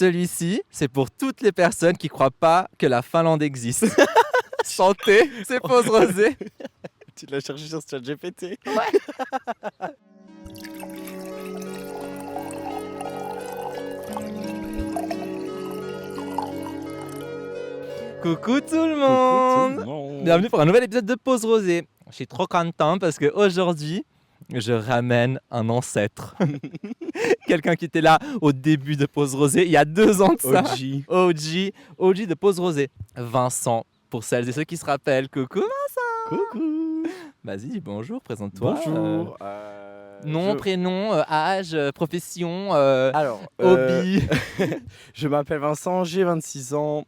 Celui-ci, c'est pour toutes les personnes qui croient pas que la Finlande existe. Santé, c'est Pause Rosée. Tu l'as cherché sur ChatGPT? Coucou tout le monde. Bienvenue pour un nouvel épisode de Pause Rosée. Je suis trop content parce qu'aujourd'hui, je ramène un ancêtre. Quelqu'un qui était là au début de Pause Rosée, il y a 2 ans de ça. OG de Pause Rosée. Vincent, pour celles et ceux qui se rappellent. Coucou Vincent. Coucou. Vas-y, dis bonjour, présente-toi. Bonjour. Nom, prénom, âge, profession, Alors, hobby. je m'appelle Vincent, j'ai 26 ans.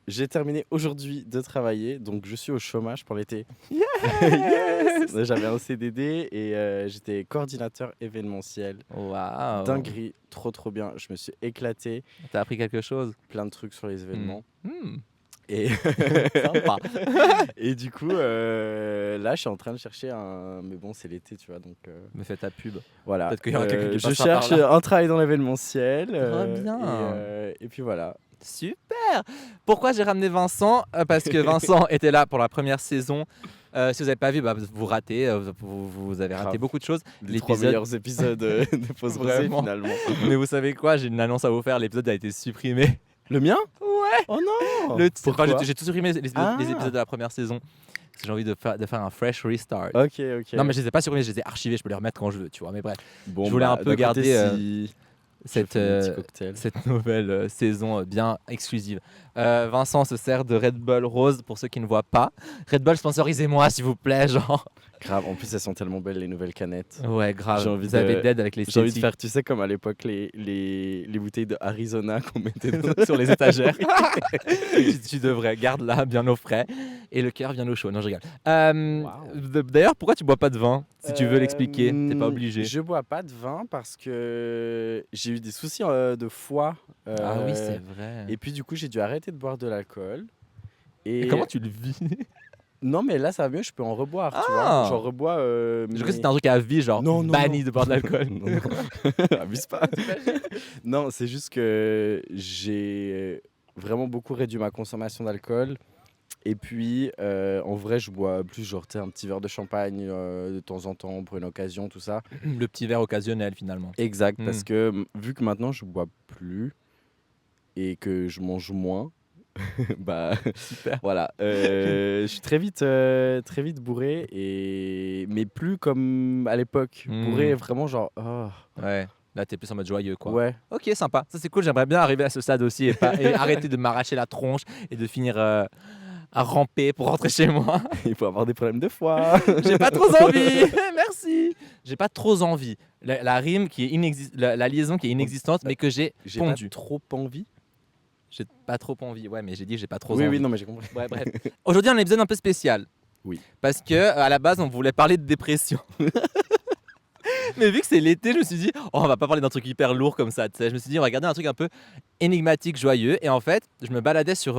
J'ai terminé aujourd'hui de travailler, donc je suis au chômage pour l'été. Yes. J'avais un CDD et j'étais coordinateur événementiel. Waouh. Dinguerie, trop bien. Je me suis éclaté. T'as appris quelque chose? Plein de trucs sur les événements. Et Sympa. Et du coup, là, je suis en train de chercher un. Mais bon, c'est l'été, tu vois, donc. Me fais ta pub. Voilà. Peut-être qu'il y aura quelqu'un qui je passera cherche par là. un travail dans l'événementiel. Très bien. Et puis voilà. Super. Pourquoi j'ai ramené Vincent? Parce que Vincent était là pour la première saison. Si vous n'avez pas vu, vous ratez. Vous avez raté Grave. beaucoup de choses. Les 3 meilleurs épisodes de Pause Rosée, Vraiment. finalement. Mais vous savez quoi? J'ai une annonce à vous faire. L'épisode a été supprimé. Le mien? Ouais. Oh non. Pourquoi? J'ai tout supprimé les épisodes de la première saison. Parce que j'ai envie de faire un fresh restart. Ok. Non, mais je les ai pas supprimés, je les ai archivés. Je peux les remettre quand je veux, tu vois. Mais bref, Bon, je voulais un peu d'un côté, garder, si cette, je fais mon petit cocktail. cette nouvelle saison bien exclusive. Vincent se sert de Red Bull rose pour ceux qui ne voient pas. Red Bull, sponsorisez-moi s'il vous plaît, genre. Grave, en plus elles sont tellement belles les nouvelles canettes. Ouais, grave. J'ai envie Vous avez de- d'aide avec les J'ai envie de faire, tu sais, comme à l'époque, les bouteilles de Arizona qu'on mettait sur les étagères. tu devrais, garde-la bien au frais et le cœur bien au chaud. Non, je rigole. D'ailleurs, pourquoi tu bois pas de vin? Si tu veux l'expliquer, t'es pas obligé. Je bois pas de vin parce que j'ai eu des soucis de foie. Ah oui, c'est vrai. Et puis du coup, j'ai dû arrêter de boire de l'alcool. Et comment tu le vis? Non, mais là, ça va mieux, je peux en reboire, tu Ah. vois. J'en rebois. Je crois que c'était un truc à vie, genre Non, banni de boire de l'alcool. Non. Abuse pas. Non, c'est juste que j'ai vraiment beaucoup réduit ma consommation d'alcool. Et puis, en vrai, je bois plus, genre, tu sais, un petit verre de champagne de temps en temps pour une occasion, tout ça. Le petit verre occasionnel, finalement. Exact, parce que vu que maintenant, je bois plus et que je mange moins, bah, Super. voilà. Je suis très vite bourré, mais plus comme à l'époque. Bourré, vraiment, genre, oh, Ouais. Là, t'es plus en mode joyeux, quoi. ouais. Ok, sympa. Ça, c'est cool. J'aimerais bien arriver à ce stade aussi et arrêter de m'arracher la tronche et de finir à ramper pour rentrer chez moi. Il faut avoir des problèmes de foie. J'ai pas trop envie. Merci. J'ai pas trop envie. La rime qui est la liaison qui est inexistante, mais que j'ai J'ai pondue. pas trop envie. J'ai pas trop envie. Ouais, mais j'ai dit que j'ai pas trop Oui, envie. oui, non, mais j'ai compris. Ouais, bref. Aujourd'hui, un épisode un peu spécial. Oui. Parce que à la base, on voulait parler de dépression. Mais vu que c'est l'été, je me suis dit, oh, on va pas parler d'un truc hyper lourd comme ça. Tu sais. Je me suis dit, on va garder un truc un peu énigmatique, joyeux. Et en fait, je me baladais sur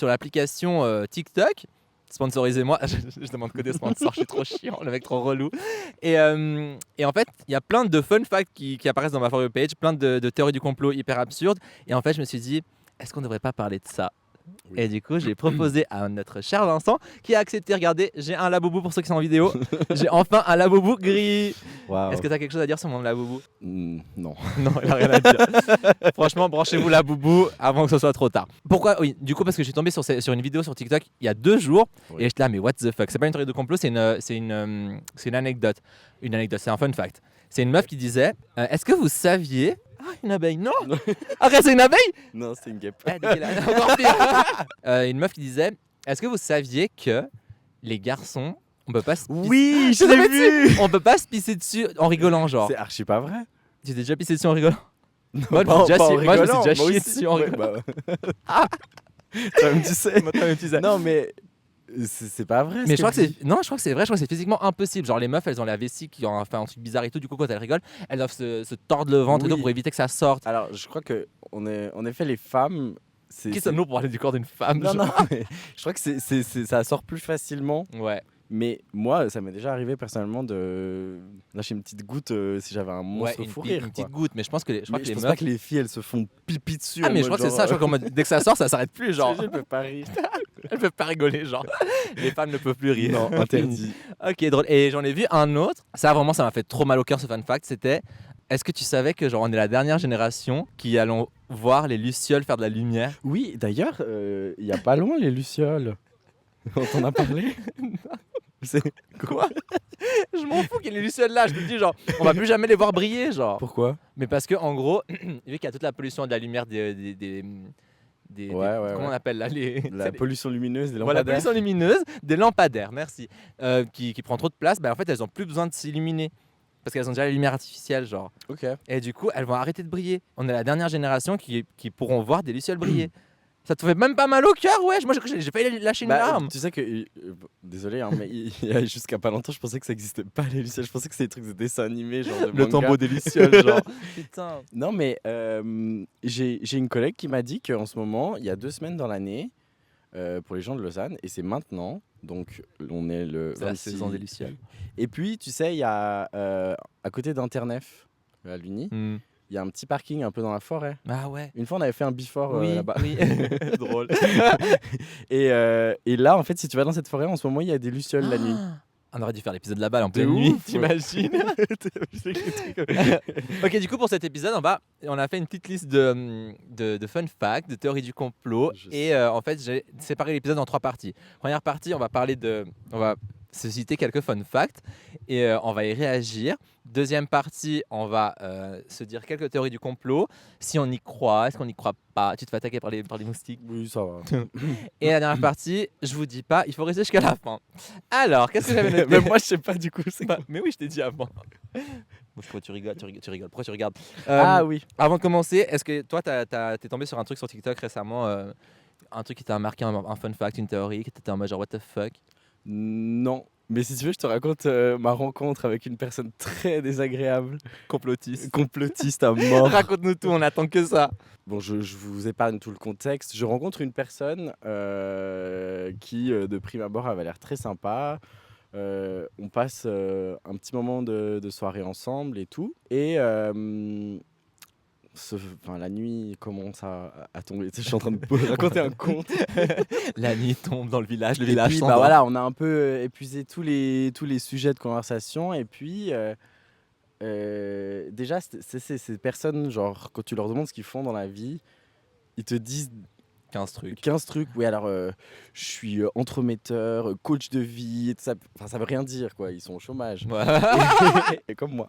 l'application TikTok. Sponsorisez-moi. Je demande que des sponsors, je suis trop chiant, le mec trop relou. Et en fait, il y a plein de fun facts qui apparaissent dans ma For You page, plein de théories du complot hyper absurdes. Et en fait, je me suis dit, est-ce qu'on ne devrait pas parler de ça? Oui. Et du coup, j'ai proposé à notre cher Vincent qui a accepté. Regardez, j'ai un Laboubou pour ceux qui sont en vidéo. J'ai enfin un Laboubou gris. Waouh. Est-ce que tu as quelque chose à dire sur mon Laboubou? Non. Non, il n'a rien à dire. Franchement, branchez-vous Laboubou avant que ce soit trop tard. Pourquoi? Oui, du coup, parce que je suis tombé sur une vidéo sur TikTok il y a 2 jours. Oui. Et j'étais là, mais what the fuck? C'est pas une théorie de complot, c'est une anecdote. Une anecdote, c'est un fun fact. C'est une meuf qui disait est-ce que vous saviez. Ah, une abeille, non. Arrête, c'est une abeille. Non, c'était une guêpe. Ah, dégueulasse, encore pire. Une meuf qui disait est-ce que vous saviez que les garçons, on peut pas se pisser- Oui, je Je l'avais l'ai vu. on peut pas se pisser dessus en rigolant, genre. C'est archi pas vrai. Tu t'es déjà pissé dessus en rigolant? Moi, Pas- je me pas en suis déjà rigolant, moi chié aussi. dessus en Ouais, rigolant. bah, toi-même, tu sais. Toi-même, tu sais. Non, mais c'est pas vrai. Mais je crois que c'est non, je crois que c'est vrai, je crois que c'est physiquement impossible. Genre les meufs, elles ont la vessie qui ont fait un truc bizarre et tout. Du coup, quand elles rigolent, elles doivent se tordre le ventre et tout Oui. pour éviter que ça sorte. Alors, je crois que en effet, les femmes. Qui sommes-nous pour parler du corps d'une femme? Non, genre non, mais je crois que ça sort plus facilement. Ouais. Mais moi, ça m'est déjà arrivé personnellement de lâcher une petite goutte si j'avais un monstre une, fou pi- rire. une Quoi. petite goutte, mais je pense que je crois Mais que je les pense meufs. pas que les filles, elles se font pipi dessus. Ah, en mais je mode crois que c'est ça, je crois qu'en mode, dès que ça sort, ça s'arrête plus, genre. Je peux pas rire. Elles peuvent pas rigoler, genre. Les femmes ne peuvent plus rire. Non, interdit. Ok, drôle. Et j'en ai vu un autre. Ça, vraiment, ça m'a fait trop mal au cœur, ce fun fact. C'était, est-ce que tu savais que, genre, on est la dernière génération qui allons voir les lucioles faire de la lumière? Oui, d'ailleurs, il y a pas loin les lucioles. On t'en a parlé. C'est Quoi? Je m'en fous qu'il y ait les lucioles là. Je te dis, genre, on va plus jamais les voir briller, genre. pourquoi? Mais parce que, en gros, vu qu'il y a toute la pollution de la lumière Ouais, comment on appelle là La pollution lumineuse des Voilà, la lampadaires. pollution lumineuse des lampadaires, merci, qui prend trop de place. Bah, en fait, elles ont plus besoin de s'illuminer parce qu'elles ont déjà la lumière artificielle, genre. Ok. Et du coup, elles vont arrêter de briller. On est la dernière génération qui pourront voir des lucioles briller. Ça te fait même pas mal au cœur, ouais. Moi, j'ai failli lâcher une larme. Tu sais que, désolé, hein, mais il y a jusqu'à pas longtemps, je pensais que ça existait pas les lucioles. Je pensais que c'était des trucs de dessin animé, genre de Le manga. tombeau des lucioles, genre. Putain. Non, mais j'ai une collègue qui m'a dit qu'en ce moment, il y a 2 semaines dans l'année, pour les gens de Lausanne, et c'est maintenant, donc on est le C'est la 26. saison des lucioles. Et puis, tu sais, il y a à côté d'Internef, à l'Uni, il y a un petit parking un peu dans la forêt. Ah ouais. Une fois, on avait fait un before Oui, là-bas. oui. Drôle. Et là, en fait, si tu vas dans cette forêt, en ce moment, il y a des lucioles la nuit. On aurait dû faire l'épisode là-bas en De pleine nuit, ouf. t'imagines? Ok, du coup, pour cet épisode, on a fait une petite liste de fun facts, de théories du complot. Je Et en fait, j'ai séparé l'épisode en 3 parties. Première partie, on va se citer quelques fun facts et on va y réagir. Deuxième partie, on va se dire quelques théories du complot. Si on y croit, est-ce qu'on n'y croit pas? Tu te fais attaquer par les moustiques. Oui, ça va. Et la dernière partie, je vous dis pas, il faut rester jusqu'à la fin. Alors, qu'est-ce que j'avais noté? Même moi, je sais pas du coup. C'est Bah, quoi. mais oui, je t'ai dit avant. Pourquoi tu rigoles, Pourquoi tu regardes? Ah oui. Avant de commencer, est-ce que toi, t'es tombé sur un truc sur TikTok récemment, un truc qui t'a marqué, un fun fact, une théorie, qui t'étais en mode genre what the fuck? Non. Mais si tu veux, je te raconte ma rencontre avec une personne très désagréable, Complotiste. complotiste à mort. Raconte-nous tout, on attend que ça. Bon, je vous épargne tout le contexte. Je rencontre une personne qui, de prime abord, avait l'air très sympa. On passe un petit moment de soirée ensemble et tout. Et la nuit commence à tomber. Tu sais, je suis en train de raconter un conte. La nuit tombe dans le village Et puis, s'endort. voilà, on a un peu épuisé tous les sujets de conversation. Et puis, déjà, c'est ces personnes, genre, quand tu leur demandes ce qu'ils font dans la vie, ils te disent 15 trucs. 15 trucs. Oui, alors, je suis entremetteur, coach de vie, et tout ça. Enfin, ça veut rien dire, quoi. Ils sont au chômage. Ouais. Et comme moi.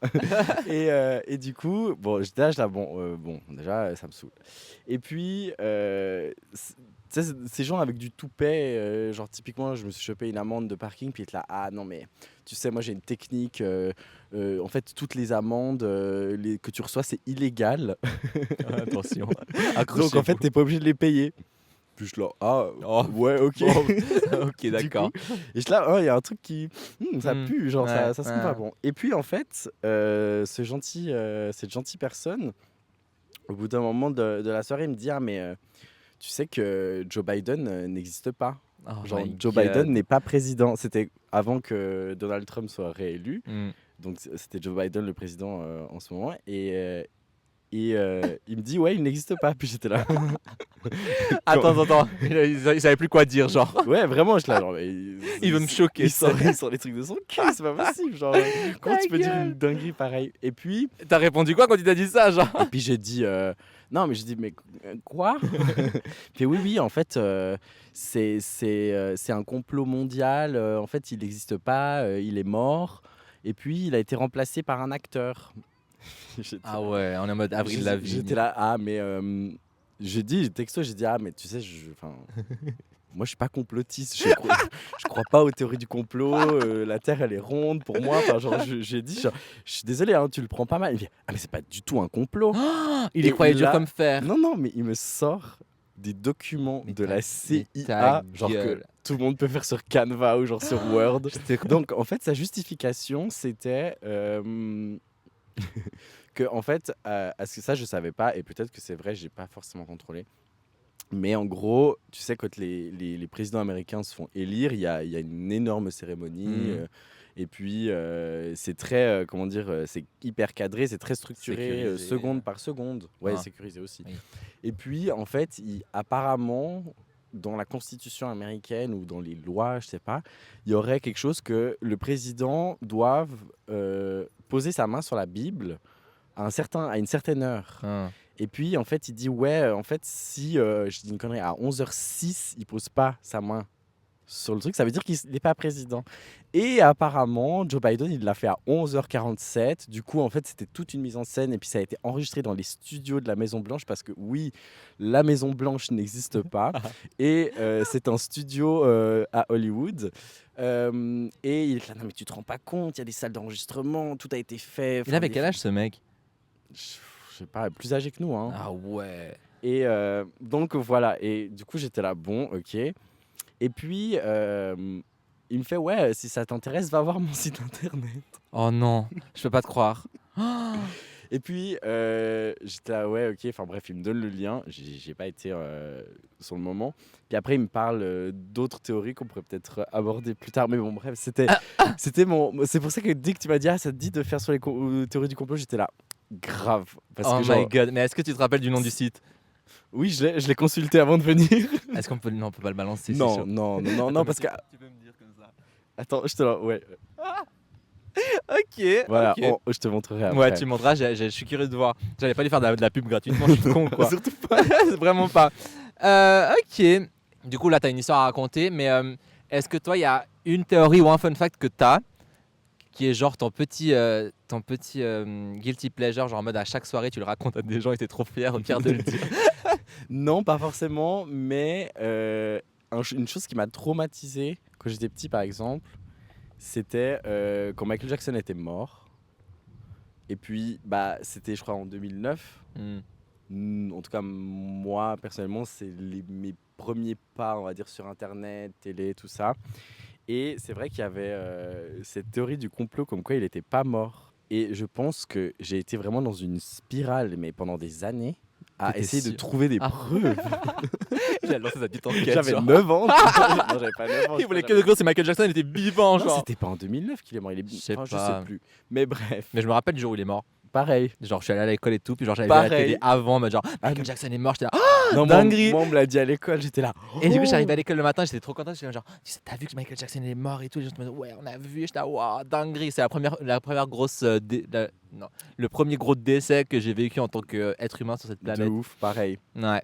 Et du coup, bon, j'étais là, bon, déjà, ça me saoule. Et puis, tu sais, ces gens avec du toupet, genre typiquement, je me suis chopé une amende de parking, puis être là, ah non, mais tu sais, moi j'ai une technique. En fait, toutes les amendes que tu reçois, c'est illégal. Attention. Donc en fait, t'es pas obligé de les payer. Puis je suis là, ah, Oh. ouais, ok. Ok, d'accord. Et je suis là, il y a un truc qui. Ça pue, genre, Ouais, ça sent ouais. pas bon. Et puis en fait, cette gentille personne, au bout d'un moment de la soirée, il me dit, ah, mais tu sais que Joe Biden n'existe pas. Oh Genre, my Joe God. Biden n'est pas président. C'était avant que Donald Trump soit réélu. Mm. Donc c'était Joe Biden le président en ce moment. Et il me dit, ouais, il n'existe pas. Puis j'étais là. Attends. Ils savaient plus quoi dire, genre. Ouais, vraiment, je suis là. Genre, Il veut me choquer. Il sort les trucs de son cul, c'est pas possible. Genre, comment tu peux dire une dinguerie pareille? Et puis T'as répondu quoi quand il t'a dit ça, genre? j'ai dit, non, mais j'ai dit, mais quoi? Puis oui, en fait, c'est un complot mondial. En fait, il n'existe pas, il est mort. Et puis, il a été remplacé par un acteur. J'étais Ah là. ouais, on est en mode Avril Lavigne. J'étais là, ah, mais j'ai dit, ah, mais tu sais, moi, je suis pas complotiste. Je crois pas aux théories du complot. La Terre, elle est ronde pour moi. Enfin, genre, j'ai dit, genre, je suis désolé, hein, tu le prends pas mal. Il me dit, ah, mais c'est pas du tout un complot. Il y Et croyait dur là- comme fer. Non, mais il me sort des documents Mais de ta- la mais ta CIA, genre que gueule. tout le monde peut faire sur Canva ou genre sur Word. J'étais- Donc, en fait, sa justification, c'était que, en fait, parce que ça, je savais pas, et peut-être que c'est vrai, j'ai pas forcément contrôlé. Mais en gros, tu sais, quand les présidents américains se font élire, il y a une énorme cérémonie. Et puis, c'est très, comment dire, c'est hyper cadré, c'est très structuré, Sécurisé. seconde par seconde. Ouais, Ah. sécurisé aussi. Oui. Et puis, en fait, apparemment, dans la constitution américaine ou dans les lois, je sais pas, il y aurait quelque chose que le président doive poser sa main sur la Bible à une certaine heure. Ah. Et puis, en fait, il dit, ouais, en fait, si, je dis une connerie, à 11h06, il pose pas sa main sur le truc, ça veut dire qu'il n'est pas président. Et apparemment, Joe Biden, il l'a fait à 11h47. Du coup, en fait, c'était toute une mise en scène. Et puis, ça a été enregistré dans les studios de la Maison-Blanche parce que, oui, la Maison-Blanche n'existe pas. Et c'est un studio à Hollywood. Et il est là, non, mais tu te rends pas compte, il y a des salles d'enregistrement, tout a été fait. Il avait quel âge ce mec? Je sais pas, plus âgé que nous. Hein. Ah ouais. Et donc, voilà. Et du coup, j'étais là, bon, ok. Et puis, il me fait, ouais, si ça t'intéresse, va voir mon site internet. Oh non, je peux pas te croire. Et puis, j'étais là, ouais, ok. Enfin bref, il me donne le lien. J'ai pas été sur le moment. Puis après, il me parle d'autres théories qu'on pourrait peut-être aborder plus tard. Mais bon, bref, c'était mon. C'est pour ça que dès que tu m'as dit, ah, ça te dit de faire sur les théories du complot, j'étais là, grave. Parce Oh que my genre, god, mais est-ce que tu te rappelles du nom du site? oui, je l'ai consulté avant de venir. Est-ce qu'on peut... Non, on peut pas le balancer, c'est non, sûr. non, non, non, Attends, non, mais parce que. tu peux me dire comme ça. Attends, je te. Ouais. Ok, Voilà, ok. je te montrerai après. Ouais, tu me montreras, je suis curieux de voir. J'allais pas lui faire de la pub gratuitement, je suis con quoi. Surtout pas. Vraiment pas. Ok. Du coup, là, t'as une histoire à raconter, mais est-ce que toi, il y a une théorie ou un fun fact que t'as qui est genre ton petit guilty pleasure, genre en mode à chaque soirée, tu le racontes à des gens et t'es trop fier de le dire? Non, pas forcément, mais une chose qui m'a traumatisé quand j'étais petit, par exemple, c'était quand Michael Jackson était mort. Et puis, bah, c'était, je crois, en 2009. En tout cas, moi, personnellement, c'est mes premiers pas, on va dire, sur Internet, télé, tout ça. Et c'est vrai qu'il y avait cette théorie du complot comme quoi il n'était pas mort. Et je pense que j'ai été vraiment dans une spirale, mais pendant des années, à T'étais essayer de sûr. trouver des Ah. preuves. J'ai lancé sa petite enquête. J'avais genre. 9 ans. Non, j'avais pas 9 ans. Il voulait que de gros, c'est Michael Jackson, il était vivant, Non, genre. c'était pas en 2009 qu'il est mort. Je sais Je pas. sais plus. Mais bref, Mais je me rappelle du jour où il est mort. pareil. Genre, je suis allé à l'école et tout, puis genre, j'avais vu à la Pareil. télé avant, mais genre, Ah, Michael Jackson est mort, j'étais là. Non, moi, dinguerie. on me l'a dit à l'école, j'étais là. Et du coup, Oh. j'arrivais à l'école le matin, j'étais trop content. J'étais genre, t'as vu que Michael Jackson est mort et tout. Les gens me disaient, ouais, on a vu. J'étais là, waouh, dinguerie. C'est la première grosse. Non, le premier gros décès que j'ai vécu en tant qu'être humain sur cette De planète. ouf, pareil. Ouais.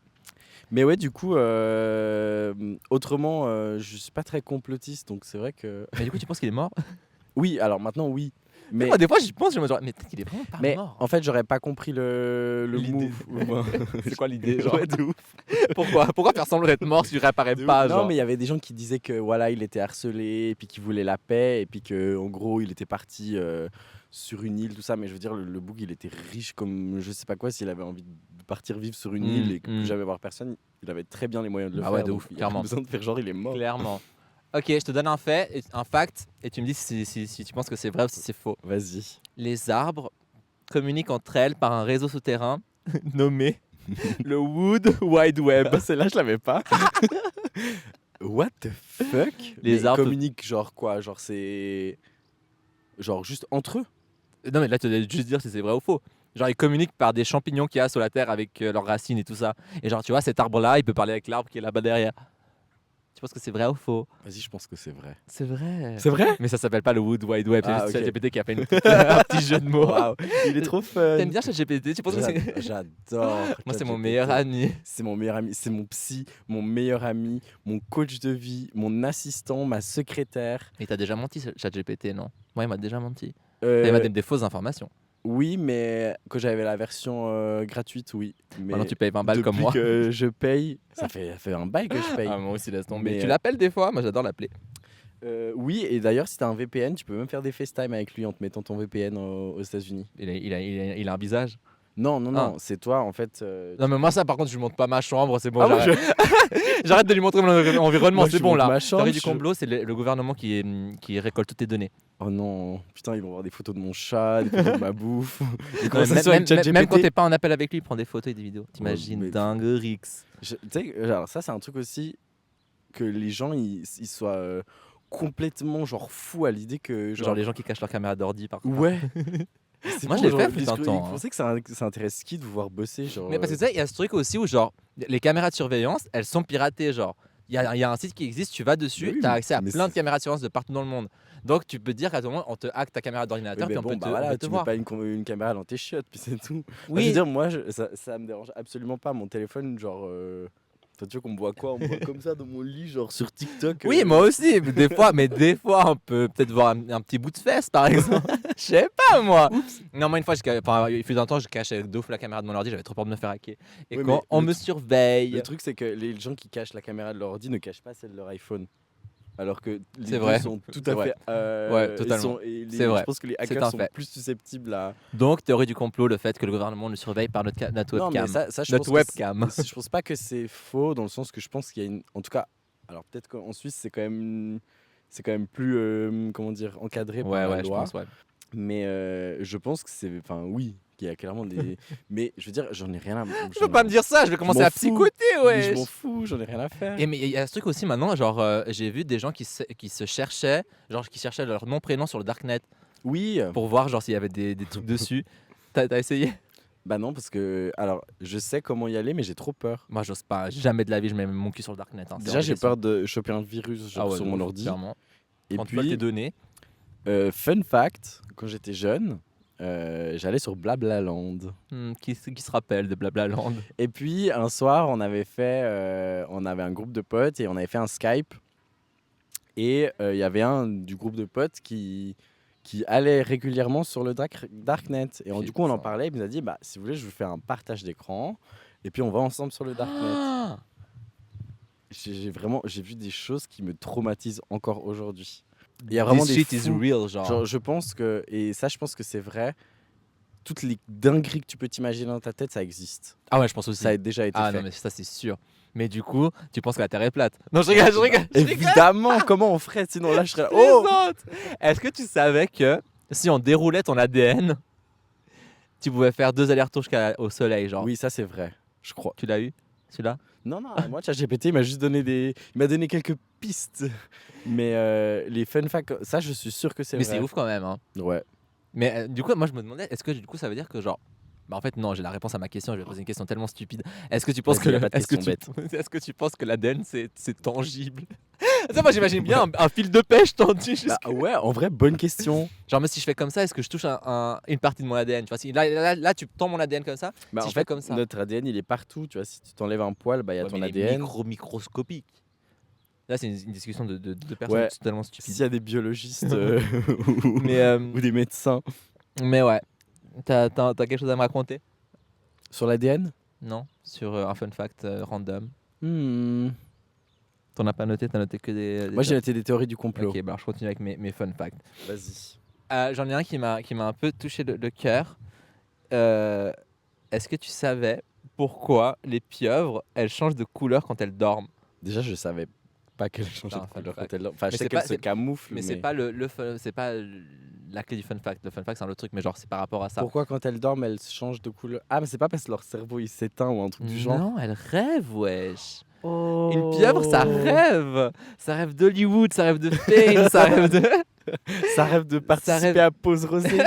Mais ouais, du coup, autrement, je suis pas très complotiste, donc c'est vrai que. Mais du coup, tu penses qu'il est mort? Oui, alors maintenant, oui. Mais, Moi, des fois, j'y pense, je me dis, mais peut-être qu'il est vraiment pas mais mort. en fait, j'aurais pas compris le L'idée. move. C'est quoi l'idée, genre? Ouais, de ouf. Pourquoi faire semblant d'être mort si tu réapparais De pas, ouf. genre? Non, mais il y avait des gens qui disaient que voilà, il était harcelé, et puis qu'il voulait la paix, et puis que en gros, il était parti sur une île, tout ça. Mais je veux dire, le bouc, il était riche comme je sais pas quoi. S'il avait envie de partir vivre sur une île et que plus jamais voir personne, il avait très bien les moyens de le Ah faire. ouais, de donc ouf, il y a clairement. pas besoin de faire genre, il est mort. Clairement. Ok, je te donne un fact, et tu me dis si tu penses que c'est vrai ou si c'est faux. Vas-y. Les arbres communiquent entre elles par un réseau souterrain nommé le Wood Wide Web. Bah, celle-là, je l'avais pas. What the fuck? Les Mais arbres- communiquent genre quoi? Genre c'est genre juste entre eux? Non mais là tu dois juste dire si c'est vrai ou faux. Genre ils communiquent par des champignons qu'il y a sur la terre avec leurs racines et tout ça. Et genre tu vois cet arbre là il peut parler avec l'arbre qui est là-bas derrière. Tu penses que c'est vrai ou faux? Vas-y, je pense que c'est vrai. C'est vrai. C'est vrai? Mais ça s'appelle pas le Wood Wide Web, c'est Ah, juste ok. ChatGPT qui a fait un petit jeu de mots. Waouh, il est trop fun. T'aimes bien ChatGPT? Tu penses que c'est... J'adore. Moi c'est mon ChatGPT. meilleur ami. C'est mon meilleur ami, c'est mon psy, mon meilleur ami, mon coach de vie, mon assistant, ma secrétaire. Il t'a déjà menti ChatGPT, non? Moi il m'a déjà menti. Euh, Il m'a donné des fausses informations. Oui, mais quand j'avais la version gratuite, oui. Mais Maintenant tu payes 20 balles comme depuis moi. que je paye, ça fait un bail que je paye. Ah, moi aussi laisse tomber. Mais, Tu l'appelles des fois? Moi j'adore l'appeler. Oui, et d'ailleurs, si t'as un VPN, tu peux même faire des FaceTime avec lui en te mettant ton VPN aux États-Unis. Il a un visage. Ah. c'est toi en fait. Non, mais moi, ça, par contre, je montre pas ma chambre, c'est bon, Ah, moi, j'arrête. J'arrête de lui montrer mon environnement, moi, c'est je bon monte là. ma chambre, Théorie du complot, c'est le gouvernement qui récolte toutes tes données. Oh non, putain, ils vont voir des photos de mon chat, des photos de ma bouffe, des Non, conversations avec ChatGPT. même quand t'es pas en appel avec lui, il prend des photos et des vidéos. T'imagines, mais- dinguerix. Tu sais, alors ça c'est un truc aussi que les gens ils soient complètement genre fous à l'idée que Genre les gens qui cachent leur caméra d'ordi par contre. ouais. C'est Moi, bon, je l'ai genre, fait, fut un temps, Vous hein. pensez que ça intéresse qui de vous voir bosser genre Mais parce que tu sais, il y a ce truc aussi où genre les caméras de surveillance, elles sont piratées genre. Il y a un site qui existe, tu vas dessus, Oui, tu as accès à mais plein de caméras de surveillance de partout dans le monde. Donc tu peux dire qu'à tout moment, on te hack ta caméra Oui, d'ordinateur, mais puis bon, on voilà, peut te tu mets voir. pas une caméra dans tes chiottes, puis c'est tout. Enfin, je veux Oui, dire, moi, ça me dérange absolument pas. Mon téléphone, genre, enfin, tu veux qu'on me voit quoi? On me voit comme ça dans mon lit, genre sur TikTok. oui, moi aussi, mais des fois, on peut peut-être voir un petit bout de fesse, par exemple. Je sais pas, moi. Non, moi, une fois, il fut un temps, je cachais de ouf la caméra de mon ordi, j'avais trop peur de me faire hacker. Et Oui, quand mais on le me tr- surveille, Le truc, c'est que les gens qui cachent la caméra de leur ordi ne cachent pas celle de leur iPhone. Alors que les C'est deux vrai, sont tout c'est à vrai. fait. Ouais, totalement. C'est vrai, Je pense que les c'est hackers un sont fait. plus susceptibles à. Donc, théorie du complot, le fait que le gouvernement nous surveille par notre Non, mais webcam. ça je Notre pense webcam. je pense pas que c'est faux dans le sens que je pense qu'il y a une. En tout cas, alors peut-être qu'en Suisse, c'est quand même plus, comment dire, encadré par Ouais, la ouais, je loi. pense, ouais. Mais je pense que c'est. Enfin, oui, qu'il y a clairement des. Mais je veux dire, j'en ai rien à. Je peux pas me dire ça, je vais commencer m'en à fous. psychoter, Mais je ouais. m'en fous, j'en ai rien à faire. Et mais il y a ce truc aussi maintenant, genre j'ai vu des gens qui se cherchaient, genre qui cherchaient leur nom prénom sur le darknet Oui, pour voir genre s'il y avait des trucs dessus. T'as essayé? bah non, parce que. Alors, je sais comment y aller, mais j'ai trop peur. Moi j'ose pas, jamais de la vie je mets mon cul sur le darknet. Hein, c'est Déjà, hors de j'ai question. peur de choper un virus genre, Ah ouais, sur de mon ouf, ordi. clairement. Et Quand tu voles tes puis, données. fun fact, quand j'étais jeune, j'allais sur Blablaland. Qui se rappelle de Blablaland? Et puis un soir, on avait un groupe de potes et on avait fait un Skype. Et il y avait un du groupe de potes qui allait régulièrement sur le Darknet. Et du coup, on en Putain. parlait. Il nous a dit, bah, si vous voulez, je vous fais un partage d'écran. Et puis on va ensemble sur le Darknet. Ah J'ai vu des choses qui me traumatisent encore aujourd'hui. Il y a vraiment This des shit is fous. real, genre. Genre, je pense que, et ça, je pense que c'est vrai, toutes les dingueries que tu peux t'imaginer dans ta tête, ça existe. Ah ouais, je pense aussi. Ça a déjà été Ah fait. non, mais ça c'est sûr. Mais du coup, tu penses que la Terre est plate? Non, je rigole, je rigole. Évidemment, comment on ferait? Sinon là, je serais là. Oh! Plaisante. Est-ce que tu savais que si on déroulait ton ADN, tu pouvais faire 2 allers-retours jusqu'au soleil, genre? Oui, ça c'est vrai, je crois. Tu l'as eu, celui-là? Non, non, moi, ChatGPT, il m'a juste donné il m'a donné quelques pistes. Mais les fun facts, ça, je suis sûr que c'est Mais vrai. c'est ouf quand même, hein. Ouais. Mais du coup, moi je me demandais, est-ce que du coup ça veut dire que genre. Bah en fait non, j'ai la réponse à ma question, je vais poser une question tellement stupide. Est-ce que tu penses Vas-y, que y a pas de est-ce que question est-ce que tu penses que l'ADN c'est tangible? Ça moi j'imagine bien un fil de pêche tendu Bah, ouais, en vrai, bonne question. genre mais si je fais comme ça, est-ce que je touche une partie de mon ADN, tu vois, si là tu tends mon ADN comme ça, Bah, si en je fais fait, comme ça. notre ADN, il est partout. Tu vois, si tu t'enlèves un poil, bah, il y a Ouais, ton mais il est ADN. microscopique. Là c'est une discussion de personnes Ouais. totalement stupides. S'il y a des biologistes Mais ou des médecins. mais ouais. T'as quelque chose à me raconter? Sur l'ADN? Non? Sur un fun fact random. Hmm. T'en as pas noté, t'as noté que des Moi, j'ai noté des théories du complot. Ok, bah alors je continue avec mes fun facts. Vas-y. J'en ai un qui m'a un peu touché le cœur. Est-ce que tu savais pourquoi les pieuvres, elles changent de couleur quand elles dorment? Déjà, je savais pas qu'elle changeait Non, de fun couleur fact. quand elle dort. Enfin, je Mais sais c'est qu'elle pas- se c'est- camoufle. Mais c'est pas c'est pas la clé du fun fact. Le fun fact c'est un autre truc, mais genre c'est par rapport à ça. Pourquoi quand elles dorment, elles changent de couleur? Ah, mais c'est pas parce que leur cerveau il s'éteint ou un truc du genre. Non, elles rêvent, wesh. Oh. Une pieuvre, ça rêve. Ça rêve d'Hollywood, ça rêve de fame, ça rêve de. Ça rêve de participer rêve- à Pause Rosée.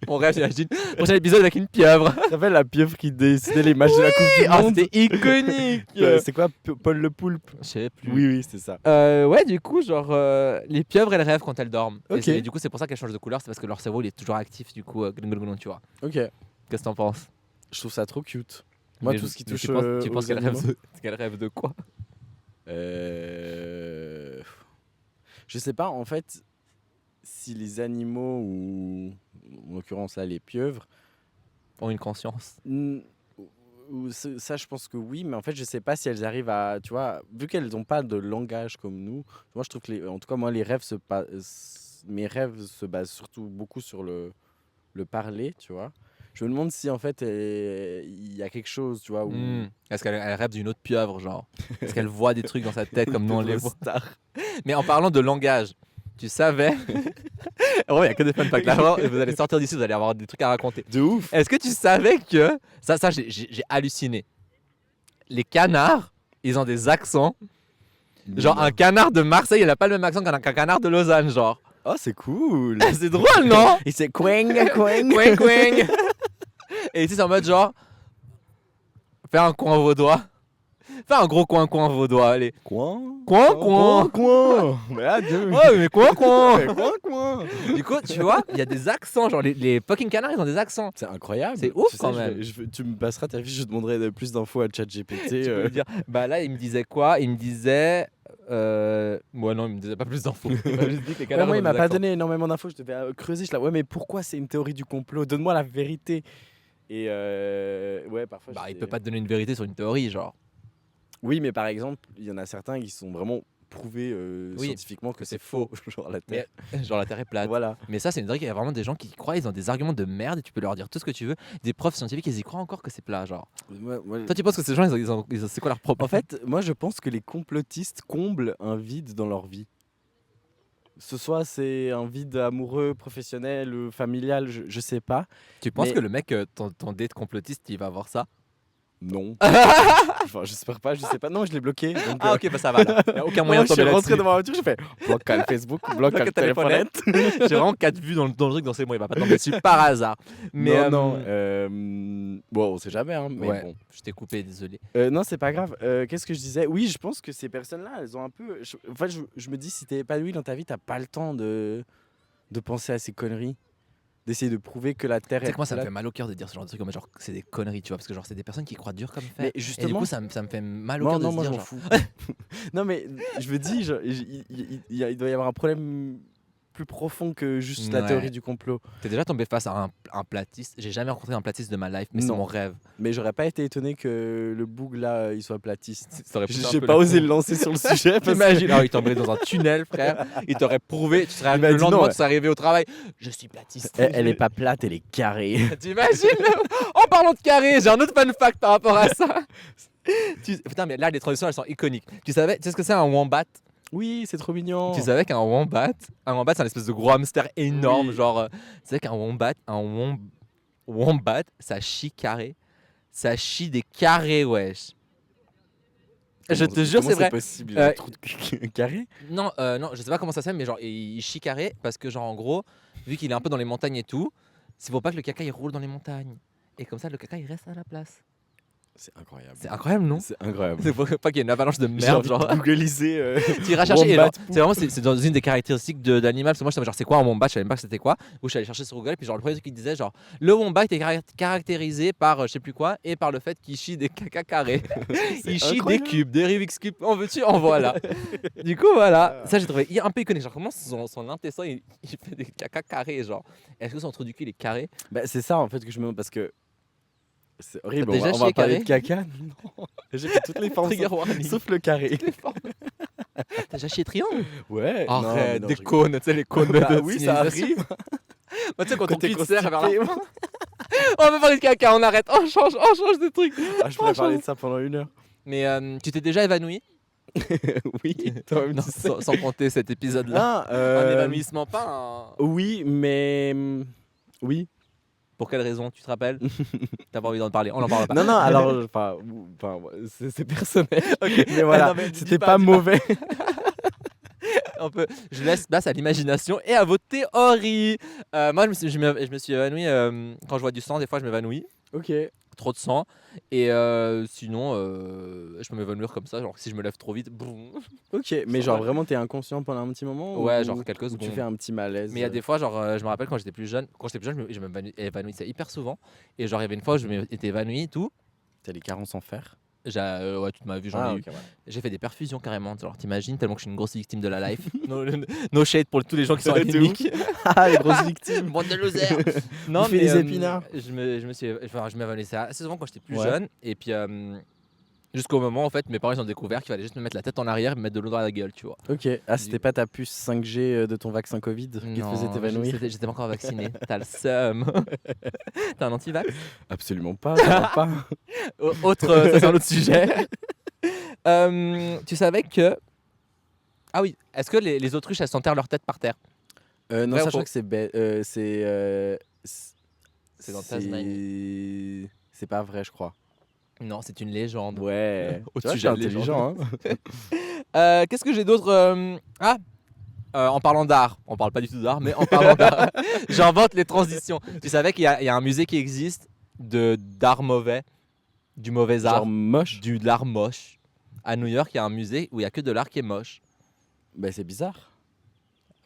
On rêve, j'imagine. Prochain épisode avec une pieuvre. Tu te rappelles la pieuvre qui dessinait les matchs de la Coupe du Ah, Monde? c'était iconique. C'est quoi, Paul le Poulpe? Je sais plus. Oui, oui, c'est ça. Ouais, du coup, genre, les pieuvres, elles rêvent quand elles dorment. Ok. Et du coup, c'est pour ça qu'elles changent de couleur, c'est parce que leur cerveau, il est toujours actif, du coup, tu vois. Ok. Qu'est-ce que t'en penses? Je trouve ça trop cute. Moi, Mais tout ce qui mais touche tu penses aux qu'elles animaux. qu'elles rêvent de quoi? Je sais pas, en fait, si les animaux, ou en l'occurrence là, les pieuvres, Ont une conscience. ça, je pense que oui, mais en fait, je sais pas si elles arrivent à, tu vois, vu qu'elles n'ont pas de langage comme nous, moi, je trouve que, en tout cas, moi, mes rêves se basent surtout beaucoup sur le parler, tu vois. Je me demande si en fait il y a quelque chose, tu vois, où Est-ce qu'elle rêve d'une autre pieuvre, genre? Est-ce qu'elle voit des trucs dans sa tête comme nous on les voit? Star. Mais en parlant de langage, tu savais... Oh, il n'y a que des fun facts là. Et vous allez sortir d'ici, vous allez avoir des trucs à raconter. De ouf. Est-ce que tu savais que... Ça j'ai halluciné. Les canards, ils ont des accents. Genre un canard de Marseille, il n'a pas le même accent qu'un canard de Lausanne, genre. Oh, c'est cool. C'est drôle, non? Et c'est quang, quang. Quang, quang. Et ici, c'est en mode genre... Fais un coin vaudois. Fais un gros coin vaudois, allez. Coin. Coin, coin. Coin. Mais adieu. Ouais, mais coin. Coin, coin. Du coup, tu vois, il y a des accents. Genre, les fucking canards, ils ont des accents. C'est incroyable. C'est ouf, Tu sais, quand même. tu me passeras ta fiche, je demanderai plus d'infos à ChatGPT. Tu peux me dire. Bah là, il me disait quoi? Il me disait... Ouais, non, il me disait pas plus d'infos. Il m'a juste dit que les canards Moi, ont il m'a des pas accents. donné énormément d'infos. Je devais creuser. Je suis là, ouais, mais pourquoi c'est une théorie du complot? Donne-moi la vérité. Et ouais, parfois. Bah, il peut pas te donner une vérité sur une théorie, genre. Oui, mais par exemple, il y en a certains qui sont vraiment prouvés Oui, scientifiquement que que c'est c'est faux. Genre la Terre. Genre, la Terre est plate. Voilà. Mais ça, c'est une vraie qu'il y a vraiment des gens qui y croient, ils ont des arguments de merde et tu peux leur dire tout ce que tu veux. Des preuves scientifiques, ils y croient encore que c'est plat, genre. Toi, tu penses que ces gens, c'est quoi leur propre. En fait, moi, je pense que les complotistes comblent un vide dans leur vie. Ce soit c'est un vide amoureux, professionnel, familial, je sais pas. Tu penses mais- que le mec, ton date complotiste, il va avoir ça? Non. Enfin, j'espère pas, je sais pas. Non, je l'ai bloqué. Donc, Ah, ok, bah ça va là. Il n'y a aucun moyen de je suis tomber rentré là-dessus. dans ma voiture, j'ai fait bloc à Facebook, bloc à Bloc à téléphonette. J'ai vraiment 4 vues dans le truc, dans ces mots, il va pas tomber dessus par hasard. Mais non, bon, on sait jamais, hein, mais ouais, bon. je t'ai coupé, désolé. Non, c'est pas grave. Qu'est-ce que je disais? Oui, je pense que ces personnes-là, elles ont un peu. Enfin, je me dis, si t'es épanoui dans ta vie, t'as pas le temps de penser à ces conneries, d'essayer de prouver que la Terre Tu sais est que moi, ça me plate. fait mal au cœur de dire ce genre de truc, comme genre, c'est des conneries, tu vois, parce que genre, c'est des personnes qui croient dur comme fer. Mais Et du justement, coup, ça me fait mal au non, cœur de non, se moi dire, j'en genre, fous. Non, mais je me dis, il doit y avoir un problème plus profond que juste la Ouais. théorie du complot. t'es déjà tombé face à un platiste. J'ai jamais rencontré un platiste de ma life, mais c'est Non. mon rêve. Mais j'aurais pas été étonné que le boug là, il soit platiste. Ça aurait poussé un J'ai peu pas le- osé le lancer sur le sujet. parce que- T'imagines, alors il t'emmenerait dans un tunnel, frère. Il t'aurait prouvé, tu serais Il m'a le dit lendemain, non, ouais. tu serais arrivé au travail. Je suis platiste. Elle est pas plate, elle est carrée. T'imagines? En parlant de carré, j'ai un autre fun fact par rapport à ça. Putain, mais là, les transitions, elles sont iconiques. Tu sais ce que c'est un wombat? Oui, c'est trop mignon. Tu savais qu'un wombat, c'est un espèce de gros hamster énorme, Oui. genre, tu sais qu'un wombat, ça chie carré. Ça chie des carrés, wesh. Je te jure, c'est vrai. possible, il a un trou de carré. Non, non, je sais pas comment ça s'appelle, mais genre, il chie carré parce que, genre, en gros, vu qu'il est un peu dans les montagnes et tout, il faut pas que le caca il roule dans les montagnes. Et comme ça, le caca il reste à la place. C'est incroyable. C'est incroyable, non? C'est incroyable. C'est pas qu'il y ait une avalanche de J'ai merde, envie genre. de googliser. Tu iras chercher. Et Wombat genre, poop. c'est vraiment c'est dans une des caractéristiques d'animal. Parce que moi, je savais genre c'est quoi un wombat, je savais même pas que c'était quoi. Où je suis allé chercher sur Google. Et puis genre le premier truc qu'il disait genre le wombat est caractérisé par je sais plus quoi et par le fait qu'il chie des caca carrés. Il chie des incroyable. cubes, des Rubik's cubes. En veux-tu, en voilà. Du coup voilà, ça j'ai trouvé un peu iconique. Genre comment son intestin il fait des caca carrés genre. Est-ce que son trou du cul il est carré? Bah, c'est ça en fait que je me demande parce que c'est horrible. T'as On va, déjà on va chié parler de caca. Non. J'ai fait toutes les formes Trigger sauf, warning. sauf le carré. T'as déjà chié triangle? Ouais. non, mais Arrête, non, des je rigole. cônes, tu sais les cônes Bah de oui, ça signalisation. arrive. Bah, tu sais quand ton t'es cul te serre vers la constipé. fin. On va parler de caca, on arrête, on change de truc. Ah, je pourrais parler de ça pendant 1 heure. Mais tu t'es déjà évanoui? Oui. Toi-même, Non, tu sais. sans compter cet épisode-là. Ah, Un évanouissement, pas un... Oui, mais oui. Pour quelle raison, tu te rappelles? T'as pas envie d'en parler, on en parle pas. Non, non. Alors, enfin, c'est personnel. Mais voilà, Non, mais dis c'était pas, pas dis pas. mauvais. Je laisse place à l'imagination et à vos théories. Moi, je me suis évanoui quand je vois du sang, des fois je m'évanouis. Ok. Trop de sang. Et sinon, je peux m'évanouir comme ça, genre si je me lève trop vite, boum. Ok, mais genre vraiment t'es inconscient pendant un petit moment Ouais, ou- genre quelques ou secondes. tu fais un petit malaise. Mais il y a des fois, genre, je me rappelle quand j'étais plus jeune, je m'évanouissais hyper souvent. Et genre, il y avait une fois où je m'étais évanoui et tout. T'as les carences en fer. Ouais, toute ma vie, j'en ai eu. ok, ouais. J'ai fait des perfusions carrément. Alors, t'imagines, tellement que je suis une grosse victime de la life. No shade pour tous les gens qui sont De anémiques. Ah, les grosses victimes. Bande de losers. Non, Bouffez les épinards. je m'évanouissais assez souvent quand j'étais plus Ouais. jeune. Et puis, Jusqu'au moment en fait mes parents ils ont découvert qu'il fallait juste me mettre la tête en arrière et me mettre de l'eau dans la gueule, tu vois. Ok. Ah, c'était pas ta puce 5G de ton vaccin Covid qui te faisait Non, t'évanouir? j'étais pas encore vacciné. T'as le seum. T'as un anti-vax? Absolument pas, ça va pas. Autre, ça c'est un autre sujet. Tu savais que... Ah oui, est-ce que les autruches elles s'enterrent leur tête par terre? Non, Vrai ou ça je faux? crois que C'est dans Tasmanie. c'est pas vrai, je crois. Non, c'est une légende. Ouais. Au Tu vois, je sujet suis de légende. intelligent, hein. Qu'est-ce que j'ai d'autre en parlant d'art, on parle pas du tout d'art, mais en parlant d'art, j'invente les transitions. Tu savais il y a un musée qui existe d'art mauvais, du mauvais art, Genre moche. de l'art moche. À New York, il y a un musée où il y a que de l'art qui est moche. Bah, c'est bizarre.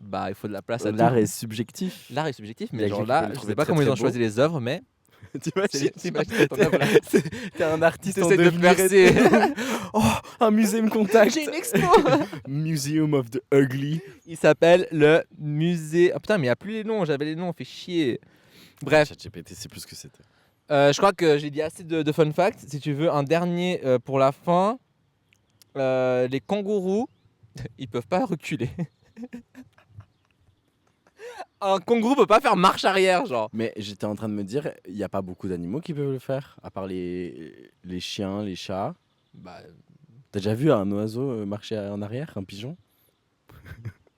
Bah, il faut de la place à L'art tout. est subjectif. L'art est subjectif, Il y mais a genre quelqu'un qui peut là, le je trouver sais pas très, comment ils très ont choisi les œuvres, mais t'imagines ton œuvre là. T'es un artiste en T'essaies de devenir. percer. Oh, un musée me contacte. J'ai une expo. Museum of the Ugly. Il s'appelle le musée. Ah putain, mais il n'y a plus les noms, j'avais les noms, fait chier. Bref. ChatGPT, c'est plus ce que c'était. Je crois que j'ai dit assez de fun facts. Si tu veux un dernier pour la fin, les kangourous, ils peuvent pas reculer. Un kangourou peut pas faire marche arrière, genre. Mais j'étais en train de me dire, il n'y a pas beaucoup d'animaux qui peuvent le faire, à part les chiens, les chats. Bah, T'as déjà vu un oiseau marcher en arrière, un pigeon?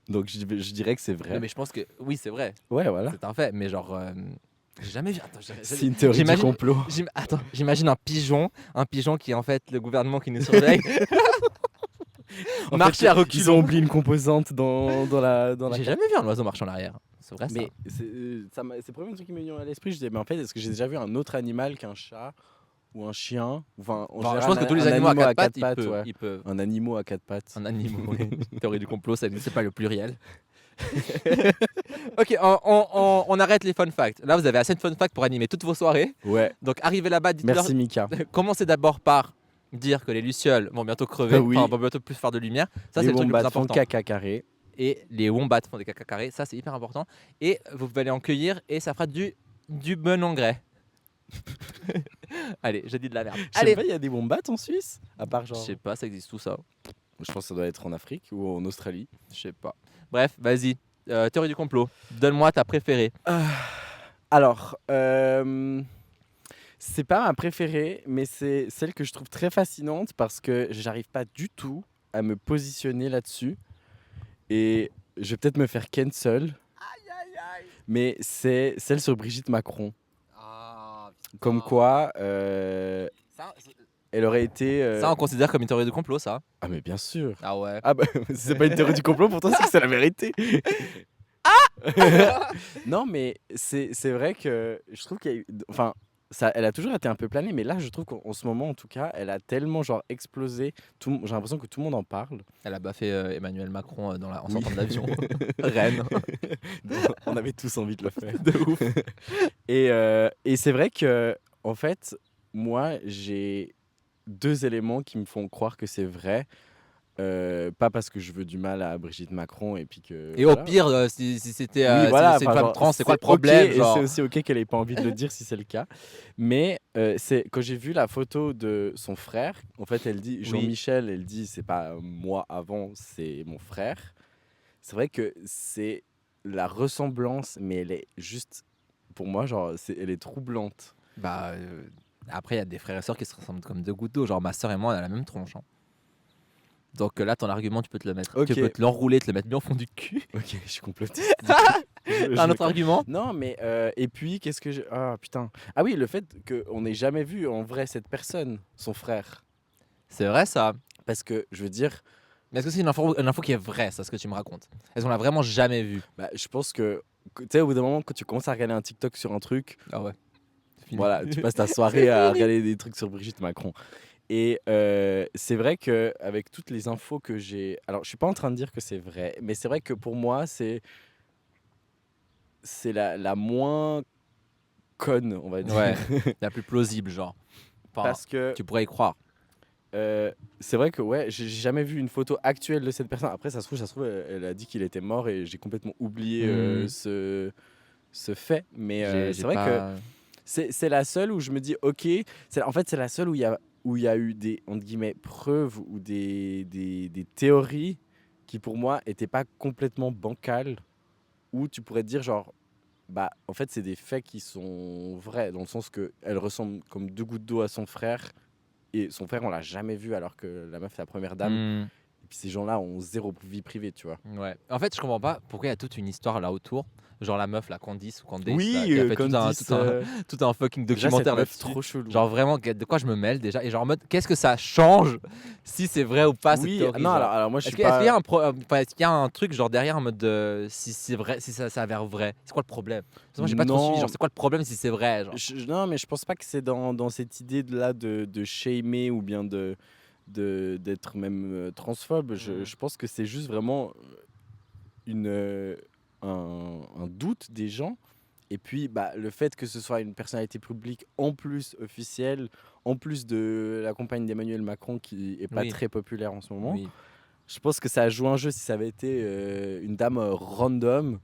Donc je dirais que c'est vrai. mais je pense que oui, c'est vrai, Ouais, voilà. c'est un fait. Mais genre, j'ai jamais vu. Attends, C'est une théorie du j'imagine- complot. Attends, j'imagine un pigeon qui est en fait le gouvernement qui nous surveille. En Marcher fait, à reculons. Ils ont oublié une composante dans la J'ai jamais vu un oiseau marcher en arrière. C'est vrai ça. Mais c'est le premier truc qui m'est venu à l'esprit. Je disais, mais en fait, est-ce que j'ai déjà vu un autre animal qu'un chat ou un chien? Enfin, en Enfin, je général, pense que tous les un animaux à animal quatre pattes, ouais. ils peuvent. Un animal à quatre pattes. Un animal, oui. Théorie du complot, ça n'existe pas le pluriel. Ok, on arrête les fun facts. Là, vous avez assez de fun facts pour animer toutes vos soirées. Ouais. Donc, arrivez là-bas, dites-leur. Merci Mika. Commencez d'abord par dire que les lucioles vont bientôt crever, Oui. enfin, vont bientôt plus faire de lumière. Ça, c'est Les le truc le plus wombats font important. caca carré. Et les wombats font des caca carrés, ça, c'est hyper important. Et vous allez en cueillir et ça fera du bon engrais. Allez, je dis de la merde. Je sais Allez, pas, il y a des wombats en Suisse? À part je genre. sais pas, ça existe tout ça. Je pense que ça doit être en Afrique ou en Australie. Je sais pas. Bref, vas-y. Théorie du complot. Donne-moi ta préférée. Alors, c'est pas ma préférée, mais c'est celle que je trouve très fascinante parce que j'arrive pas du tout à me positionner là-dessus. Et je vais peut-être me faire cancel, mais c'est celle sur Brigitte Macron. Comme quoi, elle aurait été. Ça, on considère comme une théorie du complot, ça. Ah, mais bien sûr. Ah ouais. Ah, bah, si c'est pas une théorie du complot, pour toi, c'est que c'est la vérité. Non, mais c'est vrai que je trouve qu'il y a eu. Enfin, elle a toujours été un peu planée, mais là, je trouve qu'en ce moment, en tout cas, elle a tellement genre explosé. J'ai l'impression que tout le monde en parle. Elle a baffé Emmanuel Macron en Oui. sortant de l'avion. Rennes. On avait tous envie de le faire. De ouf. Et c'est vrai que, en fait, moi, j'ai deux éléments qui me font croire que c'est vrai. Pas parce que je veux du mal à Brigitte Macron et puis que. Et voilà. au pire, si c'était Oui, voilà, c'est une enfin, femme genre, trans, c'est quoi le ok, problème, et genre c'est aussi ok qu'elle ait pas envie de le dire si c'est le cas. Mais c'est quand j'ai vu la photo de son frère, en fait, elle dit Jean-Michel, elle dit c'est pas moi avant, c'est mon frère. C'est vrai que c'est la ressemblance, mais elle est juste pour moi genre elle est troublante. Bah, après, il y a des frères et sœurs qui se ressemblent comme deux gouttes d'eau. Genre, ma sœur et moi, on a la même tronche. Hein. Donc là, ton argument, tu peux te le mettre. Ok. Tu peux te l'enrouler, te le mettre bien au fond du cul. Ok, je suis complotiste. T'as un autre argument? Non, mais et puis qu'est-ce que je. Ah putain. Ah oui, le fait qu'on n'ait jamais vu en vrai cette personne, son frère. C'est vrai, ça. Parce que je veux dire, Mais est-ce que c'est une info qui est vraie, ça, ce que tu me racontes? Est-ce qu'on l'a vraiment jamais vu? bah, je pense que. Tu sais, au bout d'un moment, quand tu commences à regarder un TikTok sur un truc, Ah ouais. C'est fini. voilà, tu passes ta soirée à regarder des trucs sur Brigitte Macron. Et c'est vrai qu'avec toutes les infos que j'ai. Alors, je suis pas en train de dire que c'est vrai, mais c'est vrai que pour moi, c'est la moins conne, on va dire. Ouais, la plus plausible, genre. Enfin, Parce que tu pourrais y croire. c'est vrai que ouais, j'ai jamais vu une photo actuelle de cette personne. Après, ça se trouve, elle a dit qu'il était mort et j'ai complètement oublié ce fait. Mais J'ai c'est vrai pas- que c'est la seule où je me dis, ok, en fait, c'est la seule où il y a où il y a eu des, entre guillemets, preuves ou des théories qui, pour moi, n'étaient pas complètement bancales, où tu pourrais te dire, genre, bah, en fait, c'est des faits qui sont vrais, dans le sens qu'elle ressemble comme 2 gouttes d'eau à son frère, et son frère, on l'a jamais vu, alors que la meuf, c'est la première dame. Hmm, Et puis ces gens-là ont zéro vie privée, tu vois. ouais. En fait, je comprends pas pourquoi il y a toute une histoire là autour. Genre la meuf, la Candice ou Candace, Oui, là, qui a fait Candice, tout un fucking déjà, cette documentaire meuf, là-dessus. trop chelou. Genre vraiment, de quoi je me mêle déjà. Et genre en mode, qu'est-ce que ça change si c'est vrai ou pas cette Oui, théorie, non, genre. alors moi, je suis Est-ce qu'il y a pas... enfin, est-ce qu'il y a un truc genre derrière en mode de, si c'est vrai, si ça s'avère vrai. C'est quoi le problème? Parce que moi j'ai pas trop Non. suivi. Genre c'est quoi le problème si c'est vrai, genre. Non, mais je pense pas que c'est dans cette idée-là de shamer ou bien d'être même transphobe. Je pense que c'est juste vraiment un doute des gens. Et puis, bah, le fait que ce soit une personnalité publique en plus officielle, en plus de la compagne d'Emmanuel Macron qui est pas Oui. très populaire en ce moment, Oui. je pense que ça a joué un jeu. Si ça avait été une dame random,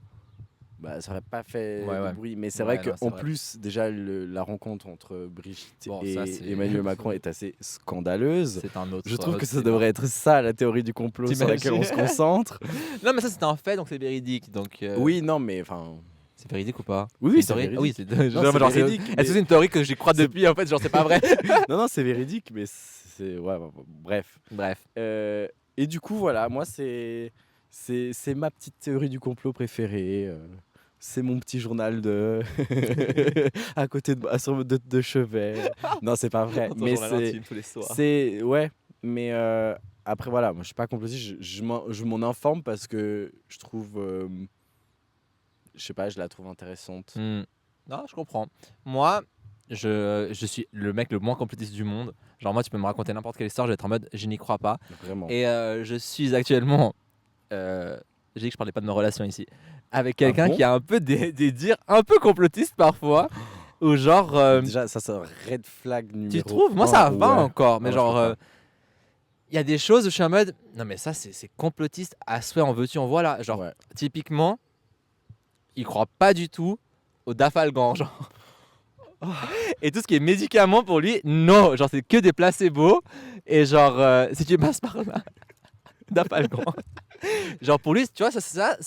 bah, ça aurait pas fait Ouais, de ouais. bruit. Mais c'est Ouais, vrai non, c'est qu'en vrai. plus, déjà, la rencontre entre Brigitte Bon, et ça, c'est- Emmanuel Macron est assez scandaleuse. C'est un autre. Je trouve que ça débat. devrait être ça, la théorie du complot sur laquelle on se T'imagines? concentre. Non, mais ça c'était un fait donc c'est véridique. Donc Oui, non, mais enfin... c'est véridique ou pas? Oui, C'est oui, une c'est théorie? Ah oui, véridique. c'est Non, genre, c'est véridique, est-ce que mais- c'est une théorie que j'y crois c'est- depuis en fait, genre c'est pas vrai. Non, c'est véridique, mais c'est... Ouais, bref. Bref. Et du coup, voilà, moi, c'est ma petite théorie du complot préférée. C'est mon petit journal de... à côté de chevet. Non, c'est pas vrai. Dans ton Mais journal intime tous les soirs. c'est... Ouais, mais après, voilà, moi, je suis pas complotiste. Je m'en informe parce que je trouve... je sais pas, je la trouve intéressante. Hmm. Non, je comprends. Moi, je suis le mec le moins complotiste du monde. Genre moi, tu peux me raconter n'importe quelle histoire, je vais être en mode je n'y crois pas. Vraiment. Et je suis actuellement, j'ai dit que je parlais pas de ma relation ici, avec quelqu'un bon qui a un peu des dires un peu complotistes parfois, ou genre, Déjà, ça, c'est un red flag numéro tu trouves? Moi, un, ça va ouais. encore, mais Ah, moi, je genre, peux pas. il y a des choses où je suis en mode, non mais ça c'est complotiste à souhait, en veux-tu, en voilà. Genre, Ouais. typiquement, il croit pas du tout au dafalgan, genre. Et tout ce qui est médicament pour lui, non, genre c'est que des placebos. Et genre, si tu passes par là, dafalgan. Genre pour lui, tu vois, c'est un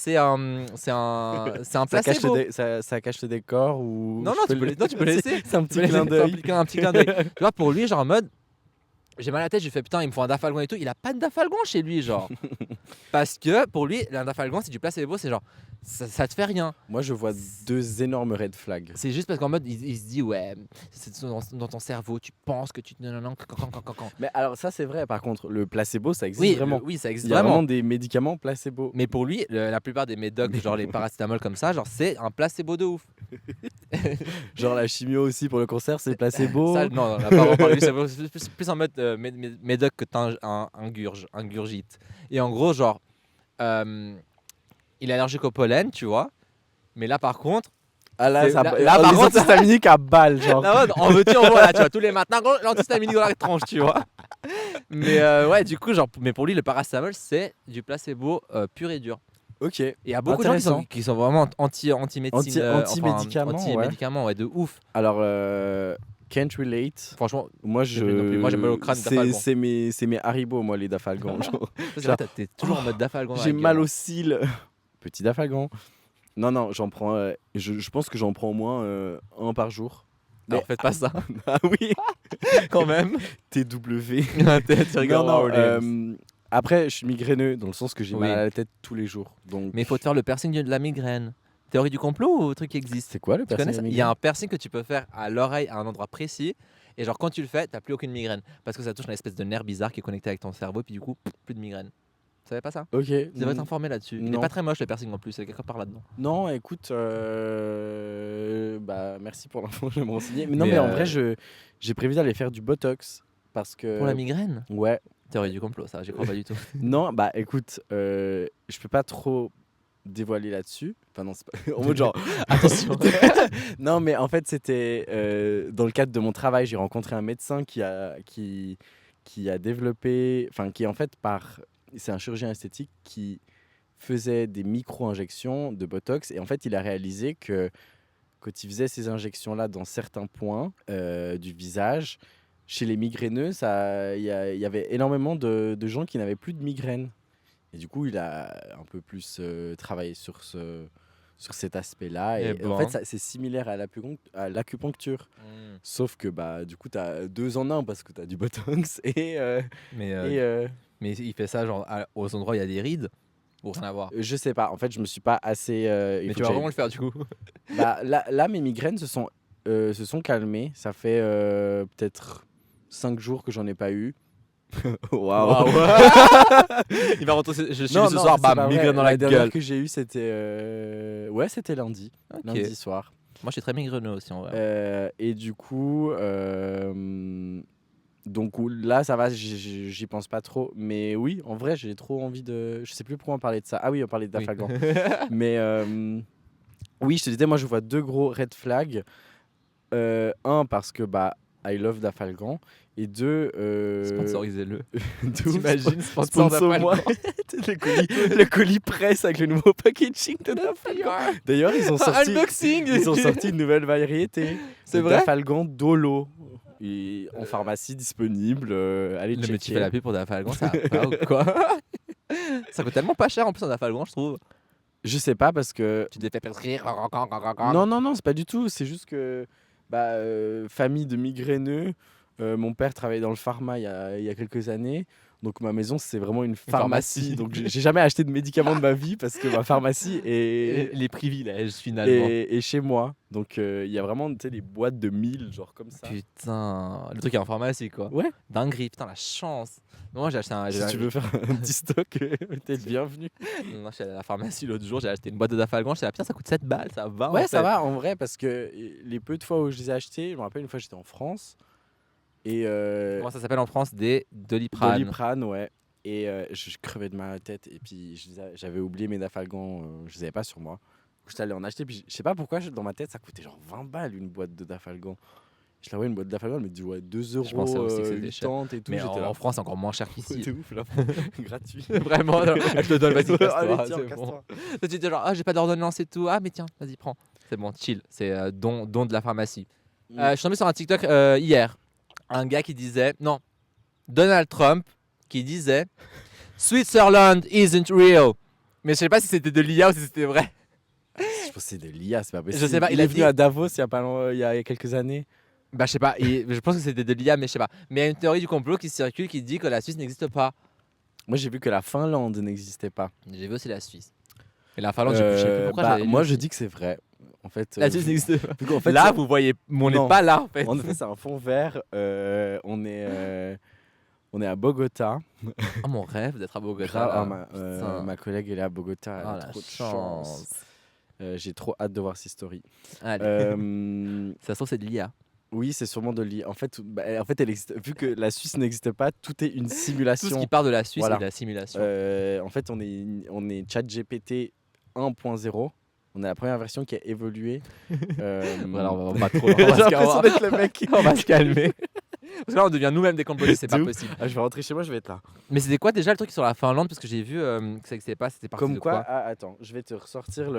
Ça cache, placebo. ça cache le décor ou... Non, je non, tu peux laisser. C'est un Tu petit peux clin laisser, d'œil. un petit clin d'œil. Tu vois, pour lui, genre en mode, j'ai mal à la tête, j'ai fait putain, il me faut un dafalgan et tout. Il a pas de dafalgan chez lui, genre. Parce que pour lui, un dafalgan, c'est du placebo, c'est genre, ça te fait rien. Moi, je vois 2 énormes red flags. C'est juste parce qu'en mode, il se dit, ouais, c'est dans ton cerveau, tu penses que tu. Non, non, non, quand. Mais alors, ça, c'est vrai. Par contre, le placebo, ça existe Oui, vraiment. oui, ça Il existe y a vraiment. vraiment des médicaments placebo. Mais pour lui, la plupart des médocs, genre les paracétamol comme ça, genre c'est un placebo de ouf. Genre la chimio aussi pour le cancer, c'est placebo. Ça, non, la parole par lui, c'est plus en mode médoc que ingurgite. Et en gros, genre, il est allergique au pollen, tu vois. Mais là, par contre, Ah là, c'est- ça, là, par les contre, antihistaminiques à balle, genre. là, en veux-tu, en voilà, tu vois, tous les matins, gros, l'antihistaminique dans la tronche, tu vois. Mais ouais, du coup, genre, mais pour lui, le paracétamol, c'est du placebo pur et dur. Ok. Et il y a beaucoup de gens qui sont vraiment anti-médecine, Anti-médicaments, anti-médicaments, ouais, de ouf. Alors, can't relate. Franchement, Moi, je non plus. Moi, j'ai mal au crâne, Dafalgan. c'est mes Haribo, moi, les Dafalgan. genre. c'est vrai, t'es toujours en mode dafalgan. dans la J'ai gueule, mal hein. aux cils. Petit Dafalgan. Non, j'en prends. Je pense que j'en prends au moins un par jour. Alors, faites pas ça, Ah oui, quand même. TW. Tu rigoles, Non, Williams. après, je suis migraineux dans le sens que j'ai mal Oui. à la tête tous les jours. Donc, Mais il faut te faire le piercing de la migraine. Théorie du complot ou truc qui existe? c'est quoi le Tu connais piercing ça? à Il y a migraine un piercing que tu peux faire à l'oreille à un endroit précis. Et genre, quand tu le fais, t'as plus aucune migraine. Parce que ça touche une espèce de nerf bizarre qui est connecté avec ton cerveau. Et puis du coup, plus de migraine. Tu savais pas ça? Ok. Tu devrais t'informer là-dessus. Il est non. pas très moche le piercing en plus. Il y a quelque part là-dedans. Non, écoute, bah, merci pour l'info, je vais me renseigner. Mais non, Mais, mais en vrai, j'ai prévu d'aller faire du Botox parce que... Pour la migraine? Ouais. Théorie du complot, ça, j'y crois pas du tout. Non, bah écoute, je peux pas trop dévoiler là-dessus. Enfin non, c'est pas... en mode genre... Attention. Non, mais en fait, c'était dans le cadre de mon travail, j'ai rencontré un médecin qui a développé... Enfin, qui est en fait c'est un chirurgien esthétique qui faisait des micro-injections de Botox. Et en fait, il a réalisé que quand il faisait ces injections-là dans certains points du visage, chez les migraineux, il y avait énormément de gens qui n'avaient plus de migraine. Et du coup, il a un peu plus travaillé sur cet aspect-là. Eh Et en ben. fait, c'est similaire à l'acupuncture. Mm. Sauf que bah, du coup, tu as 2 en 1 parce que tu as du Botox Mais, et mais il fait ça genre aux endroits où il y a des rides ou rien à voir. je sais pas. En fait, je me suis pas assez. Il Mais faut tu que vas j'aille- vraiment le faire du coup. Bah, là, mes migraines se sont calmées. Ça fait peut-être 5 jours que j'en ai pas eu. Waouh! Waouh. Il va rentrer chez lui ce Non, soir, c'est pas bam, vrai. migraine dans la dernière gueule. que j'ai eue, c'était ouais, c'était lundi. Ok. Lundi soir. Moi je suis très migraineux aussi en vrai. Et du coup, donc là, ça va, j'y pense pas trop. Mais oui, en vrai, j'ai trop envie de. Je sais plus pourquoi on parlait de ça. Ah oui, on parlait de Oui. Dafalgan. Mais oui, je te disais, moi, je vois 2 gros red flags. Un, parce que bah, I love Dafalgan. Et 2, Sponsorisez-le. de ouf, T'imagines, sponsor sponsor-moi. d'Afalgan. le colis presse avec le nouveau packaging de Dafalgan. D'ailleurs, ils ont sorti. Unboxing. Ils ont sorti une nouvelle variété. C'est Le vrai. Dafalgan Dolo. Et en pharmacie disponible. Allez Le mec qui checker. fait la pub pour Dafalgan, ça va pas ou quoi? Ça coûte tellement pas cher en plus un Dafalgan, je trouve. Je sais pas parce que. Tu te fais prescrire. Non, c'est pas du tout. C'est juste que. Bah, famille de migraineux. Mon père travaillait dans le pharma il y a quelques années. Donc ma maison, c'est vraiment une pharmacie. pharmacie. Donc j'ai jamais acheté de médicaments de ma vie parce que ma pharmacie Les privilèges finalement. est chez moi. Donc il y a vraiment des boîtes de 1000, genre comme ça. Putain, le truc est en pharmacie quoi. Ouais. Dinguerie, putain la chance. Moi j'ai acheté un. Si tu veux faire un petit stock, t'es le bienvenu. Non, je suis allé à la pharmacie l'autre jour, j'ai acheté une boîte de Dafalgan, j'étais là, putain ça coûte 7 balles, ça va. Ouais, en ça fait. va en vrai parce que les peu de fois où je les ai achetés, je me rappelle une fois j'étais en France et Comment ça s'appelle en France? Des Doliprane. Doliprane, ouais. Et je crevais de ma tête et puis j'avais oublié mes Dafalgan, je les avais pas sur moi. J'étais allé en acheter puis je sais pas pourquoi dans ma tête ça coûtait genre 20 balles une boîte de Dafalgan. Je la vois une boîte de Dafalgan, elle me dit ouais 2 euros Je pensais aussi que c'était cher. 80 et tout. Mais J'étais là, en France c'est encore moins cher qu'ici. de ouf là, gratuit. Vraiment, non, je te donne, vas-y, casse-toi, Allez, tiens, c'est casse-toi. bon. Toi, tu dis genre, ah, j'ai pas d'ordonnance et tout. Ah, mais tiens, vas-y, prends. C'est bon, chill. C'est don de la pharmacie. Je suis tombé sur un TikTok hier. Un gars qui disait, non, Donald Trump qui disait, Switzerland isn't real. Mais je sais pas si c'était de l'IA ou si c'était vrai. Je pense que c'est de l'IA, c'est pas possible. Je sais pas, il il a est venu dit- à Davos il y a quelques années. Bah, je sais pas. Je pense que c'était de l'IA, mais je sais pas. Mais il y a une théorie du complot qui circule qui dit que la Suisse n'existe pas. Moi j'ai vu que la Finlande n'existait pas. J'ai vu aussi la Suisse. Et la Finlande, je sais plus pourquoi bah, j'avais lu moi aussi. je dis que c'est vrai. En fait, La Suisse n'existe pas. vu qu'en fait, Là, vous voyez, on n'est Non. pas là en fait. en fait, c'est un fond vert. On est à Bogota. Oh, mon rêve d'être à Bogota. Grave, là. Putain. ma collègue elle est à Bogota. Elle Oh, a la trop de chance. chance. J'ai trop hâte de voir ses stories. Allez. Euh, Ça se trouve, c'est de l'IA. oui, c'est sûrement de l'IA. En fait, elle existe. Vu que la Suisse n'existe pas, tout est une Tout simulation. ce qui part de la Suisse Voilà. est de la simulation. En fait, on est ChatGPT 1.0. On a la première version qui a évolué. Voilà, on va pas trop. J'ai l'impression d'être le mec. On va se calmer. Parce que là, on devient nous-mêmes des complotistes, c'est De pas ouf. possible. Ah, je vais rentrer chez moi, je vais être là. Mais c'était quoi déjà le truc sur la Finlande? Parce que j'ai vu que ça n'existait pas, c'était parti Comme de quoi, quoi? ah, attends, je vais te ressortir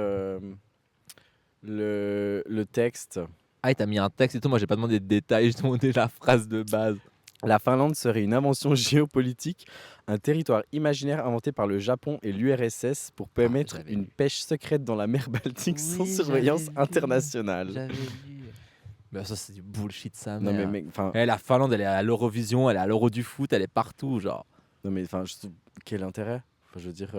le texte. Ah, et t'as mis un texte et tout, moi j'ai pas demandé de détails, j'ai demandé la phrase de base. La Finlande serait une invention géopolitique, un territoire imaginaire inventé par le Japon et l'URSS pour permettre j'avais une lu. pêche secrète dans la mer Baltique sans Oui, surveillance j'avais lu. internationale. J'avais lu. Mais ça, c'est du bullshit, ça. Non mais mec, enfin, La Finlande, elle est à l'Eurovision, elle est à l'Euro du foot, elle est partout, genre. non mais enfin, quel intérêt? Enfin, je veux dire,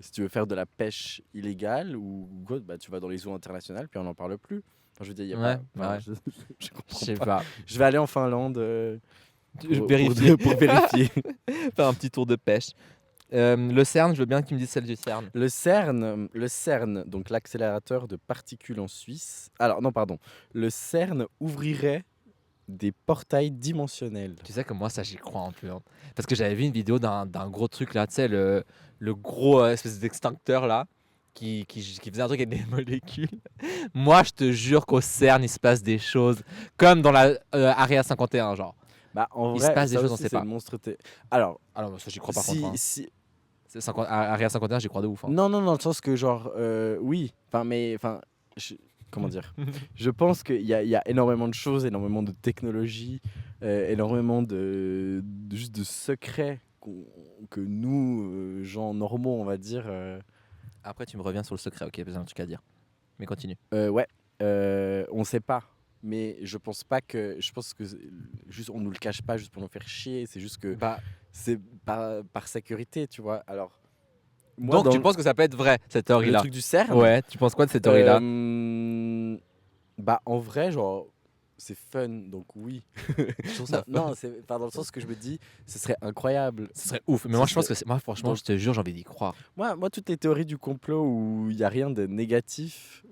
si tu veux faire de la pêche illégale ou quoi, bah tu vas dans les eaux internationales puis on n'en parle plus. Enfin, je veux dire, il y a Ouais, pas. enfin, ouais. je Je comprends sais pas. pas. Je vais aller en Finlande Je vérifie. pour vérifier. Faire un petit tour de pêche. Le CERN, je veux bien que tu me dises celle du CERN. Le CERN, donc l'accélérateur de particules en Suisse. Alors non, pardon. Le CERN ouvrirait des portails dimensionnels. Tu sais que moi, ça, j'y crois un peu. Hein. Parce que j'avais vu une vidéo d'un gros truc là, tu sais, le gros espèce d'extincteur là, qui faisait un truc avec des molécules. Moi, je te jure qu'au CERN, il se passe des choses comme dans la Area 51, genre. Bah en Il vrai, se passe des ça choses, on aussi, sait c'est pas. une monstre. Alors, Alors, ça, j'y crois par si, contre. Hein. si- C'est Area 51, j'y crois de ouf. Hein. non, dans le sens que genre, oui. Enfin, mais enfin, comment dire, je pense qu'il y a énormément de choses, énormément de technologies, énormément juste de secrets que nous, gens normaux, on va dire, Après, tu me reviens sur le secret, ok, j'ai un truc à dire. Mais continue. ouais, on sait pas. Mais je pense que juste on nous le cache pas juste pour nous faire chier. C'est juste que Bah, c'est par sécurité, tu vois. Alors, moi, donc, dans tu penses que ça peut être vrai, cette le théorie-là? truc du CERN, Ouais, tu penses quoi de cette théorie-là? bah en vrai, genre, c'est fun, donc oui. Je trouve ça Non, c'est pas dans le sens que je me dis, ce serait incroyable. Ce serait ouf. Mais Ce moi, je pense serait- que c'est. Moi, franchement, donc- je te jure, j'ai envie d'y croire. Moi, toutes les théories du complot où il y a rien de négatif,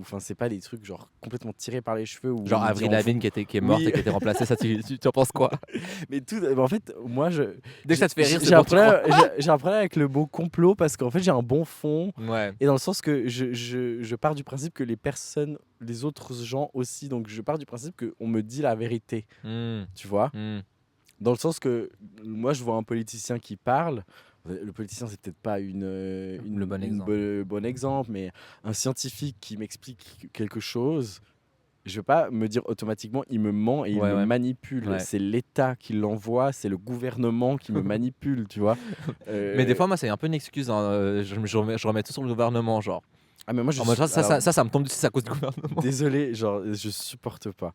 enfin, c'est pas des trucs genre complètement tirés par les cheveux. Où Genre on dit Avril en Lavigne qui est morte Oui. et qui a été remplacée, ça, tu en penses quoi? Mais tout, en fait, moi, Dès que ça te fait rire, c'est j'ai un bon, tu crois. problème, j'ai un problème avec le mot complot parce qu'en fait, j'ai un bon fond. Ouais. Et dans le sens que je pars du principe que les autres gens aussi, donc je pars du principe qu'on me dit la vérité, Hmm, tu vois. hmm. Dans le sens que moi, je vois un politicien qui parle. Le politicien, c'est peut-être pas Le bon exemple. bon exemple, mais un scientifique qui m'explique quelque chose, je vais pas me dire automatiquement il me ment et il Ouais, me ouais. manipule. Ouais. C'est l'État qui l'envoie, c'est le gouvernement qui me manipule, tu vois. Mais des fois, moi, c'est un peu une excuse, hein. Je remets tout sur le gouvernement, genre. Ah, mais moi, je En mode, suis. ça me tombe dessus, c'est à cause du gouvernement. Désolé, genre, je supporte pas.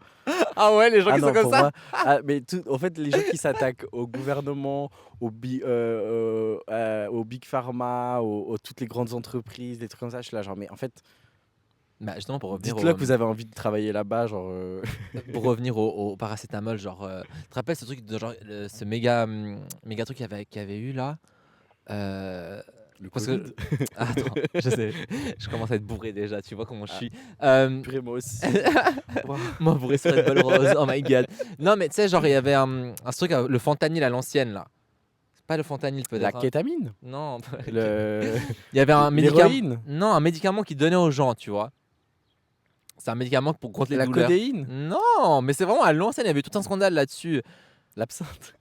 Ah ouais, les gens Ah qui non, sont comme pour ça. moi, mais en fait, les gens qui s'attaquent au gouvernement, au Big Pharma, toutes les grandes entreprises, des trucs comme ça, je suis là, genre, mais en fait, Bah, justement, dites-le que vous avez envie de travailler là-bas, genre. pour revenir au paracétamol, genre, tu te rappelles ce truc de genre, ce méga truc qu'il y avait eu là Le parce Covid. que attends, je sais, je commence à être bourré déjà, tu vois comment je suis. Purée, moi aussi. Ouah. Moi bourré sur Red Bull Rose, oh my god. Non mais tu sais, genre il y avait un truc, le fentanyl à l'ancienne là. C'est pas le fentanyl La peut-être. Hein. kétamine. Non, Le... il y avait un médicament. L'héroïne. Non, un médicament qui donnait aux gens, tu vois. C'est un médicament pour contre les La douleurs. codéine. Non, mais c'est vraiment à l'ancienne, il y avait tout un scandale là-dessus. L'absinthe.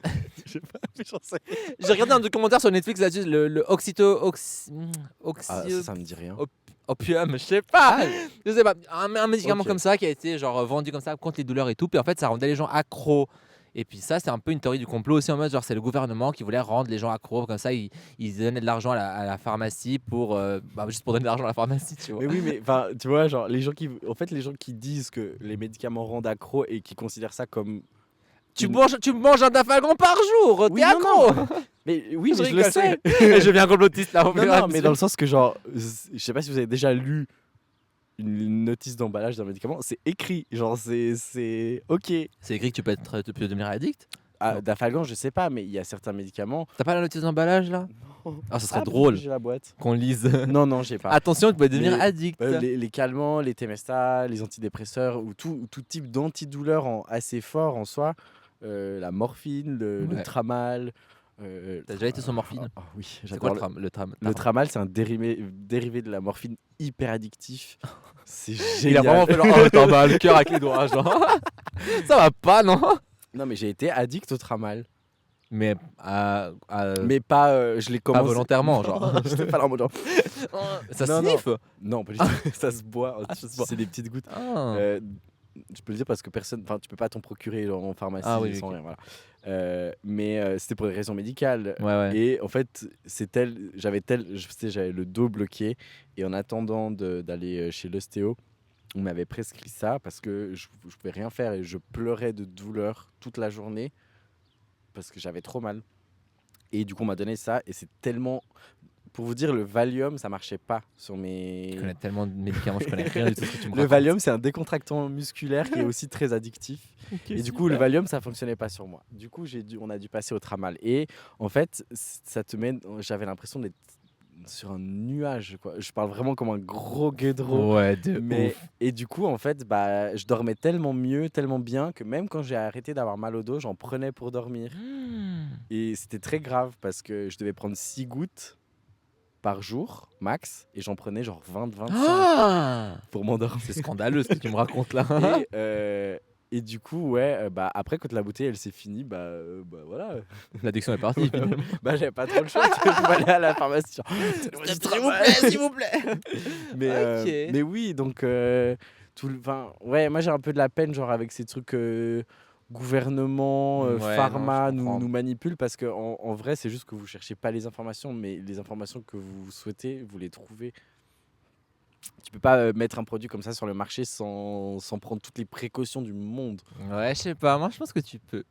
Je sais pas, mais j'en sais. J'ai regardé un documentaire sur Netflix là-dessus, le Ça me dit rien. opium, je sais pas. Ah, Je sais pas, un médicament Ok. comme ça qui a été genre vendu comme ça contre les douleurs et tout, puis en fait ça rendait les gens accros. Et puis ça, c'est un peu une théorie du complot aussi en mode genre c'est le gouvernement qui voulait rendre les gens accros comme ça, ils donnaient de l'argent à la pharmacie pour juste pour donner de l'argent à la pharmacie, tu vois. mais oui, mais enfin, tu vois, genre les gens qui disent que les médicaments rendent accro et qui considèrent ça comme Tu manges un dafalgan par jour, Oui, t'es non, accro. mais oui, Je mais je le rigole, sais. Et je deviens complotiste là. Non, non, mais dans le sens que genre, je sais pas si vous avez déjà lu une notice d'emballage d'un médicament, c'est écrit, genre c'est ok. C'est écrit que tu peux devenir addict. Ah, Non. Dafalgan, je sais pas, mais il y a certains médicaments. T'as pas la notice d'emballage là? Ah, ça serait Ah, drôle j'ai la boîte. qu'on lise. Non, non, j'ai pas. Attention, tu peux devenir Les- addict. Les calmants, les Temesta, les antidépresseurs ou tout type d'antidouleur assez fort en soi, la morphine, le Ouais. tramal. T'as déjà été sur morphine? Ah oui, C'est quoi j'adore. le Tramal, c'est un dérivé de la morphine hyper addictif. C'est Il a génial. vraiment fait genre, oh, t'en bats le cœur avec les doigts, genre. Ça va pas, non? Non, mais j'ai été addict au Tramal. Mais Mais pas, je l'ai pas commencé. volontairement, genre. J'étais pas là en mode genre, Ça Non, sniffe? non, pas du tout. Ça se boit. Ah, ça se boit. C'est des petites gouttes. Ah. Je peux le dire parce que tu peux pas t'en procurer genre, en pharmacie Ah oui, sans ok. rien. Voilà. Mais c'était pour des raisons médicales. Ouais, ouais. Et en fait, j'avais le dos bloqué. Et en attendant d'aller chez l'ostéo, on m'avait prescrit ça parce que je pouvais rien faire et je pleurais de douleur toute la journée parce que j'avais trop mal. Et du coup, on m'a donné ça et c'est tellement. Pour vous dire, le Valium, ça marchait pas sur mes. Je connais tellement de médicaments, je connais rien du tout ce que tu me Le racontes. Valium, c'est un décontractant musculaire qui est aussi très addictif. Et du coup, le Valium, ça fonctionnait pas sur moi. Du coup, on a dû passer au Tramal. Et en fait, ça te mène. J'avais l'impression d'être sur un nuage, quoi. Je parle vraiment comme un gros guédro. Ouais, de Mais ouf. et du coup, en fait, bah, je dormais tellement mieux, tellement bien que même quand j'ai arrêté d'avoir mal au dos, j'en prenais pour dormir. Et c'était très grave parce que je devais prendre 6 gouttes par jour max et j'en prenais genre 20-25 Ah, pour m'endormir. c'est scandaleux ce que tu me racontes là. Et Et du coup, ouais, bah après, quand la bouteille elle s'est finie, bah voilà. L'addiction est partie. Bah j'avais pas trop le choix, tu vois, je pouvais aller à la pharmacie. S'il vous plaît, s'il vous plaît. Ok. Mais oui, donc, ouais, moi j'ai un peu de la peine, genre, avec ces trucs gouvernement, Ouais, non, je pharma comprends. nous manipulent parce que en vrai, c'est juste que vous cherchez pas les informations, mais les informations que vous souhaitez, vous les trouvez. Tu peux pas mettre un produit comme ça sur le marché sans prendre toutes les précautions du monde. Ouais, je sais pas. Moi, je pense que tu peux.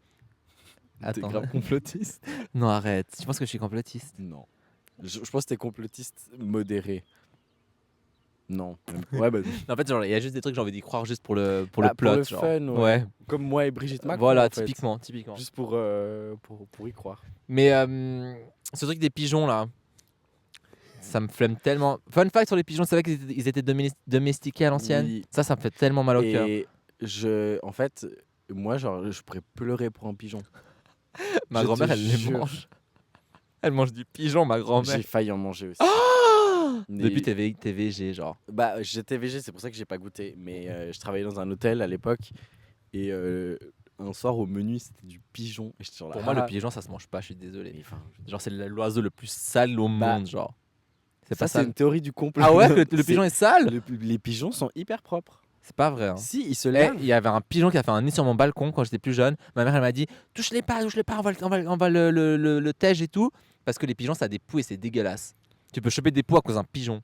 T'es Attends. grave complotiste. Non, arrête. Tu penses que je suis complotiste? Non. Je pense que t'es complotiste modéré. Non. Ouais, bah, En fait, genre, il y a juste des trucs j'ai envie d'y croire juste pour le Bah, plot. pour le genre. fun, ouais. Comme moi et Brigitte Macron. Voilà, en fait. typiquement. Juste pour y croire. Mais ce truc des pigeons là, ça me flemme tellement. Fun fact sur les pigeons, c'est vrai qu'ils étaient domestiqués à l'ancienne. Oui. Ça me fait tellement mal au cœur. Et en fait, moi, genre, je pourrais pleurer pour un pigeon. Ma je grand-mère, te elle les jure. mange. Elle mange du pigeon, ma grand-mère. J'ai failli en manger aussi. Mais- Depuis t'es VG, genre. Bah, j'étais végé, c'est pour ça que j'ai pas goûté. Mais je travaillais dans un hôtel à l'époque. Et un soir, au menu, c'était du pigeon. Et j'étais genre là, Pour moi, le pigeon, ça se mange pas, je suis désolé. mais enfin, Genre, c'est l'oiseau le plus sale au Bah, monde, genre. C'est ça, pas c'est sale. une théorie du complot. Ah ouais, le pigeon est sale? Les pigeons sont hyper propres. C'est pas vrai. Hein. Si, ils se Eh, lavent. il y avait un pigeon qui a fait un nid sur mon balcon quand j'étais plus jeune. Ma mère, elle m'a dit touche-les pas, on va le tège et tout. Parce que les pigeons, ça a des poux et c'est dégueulasse. Tu peux choper des poux à cause d'un pigeon.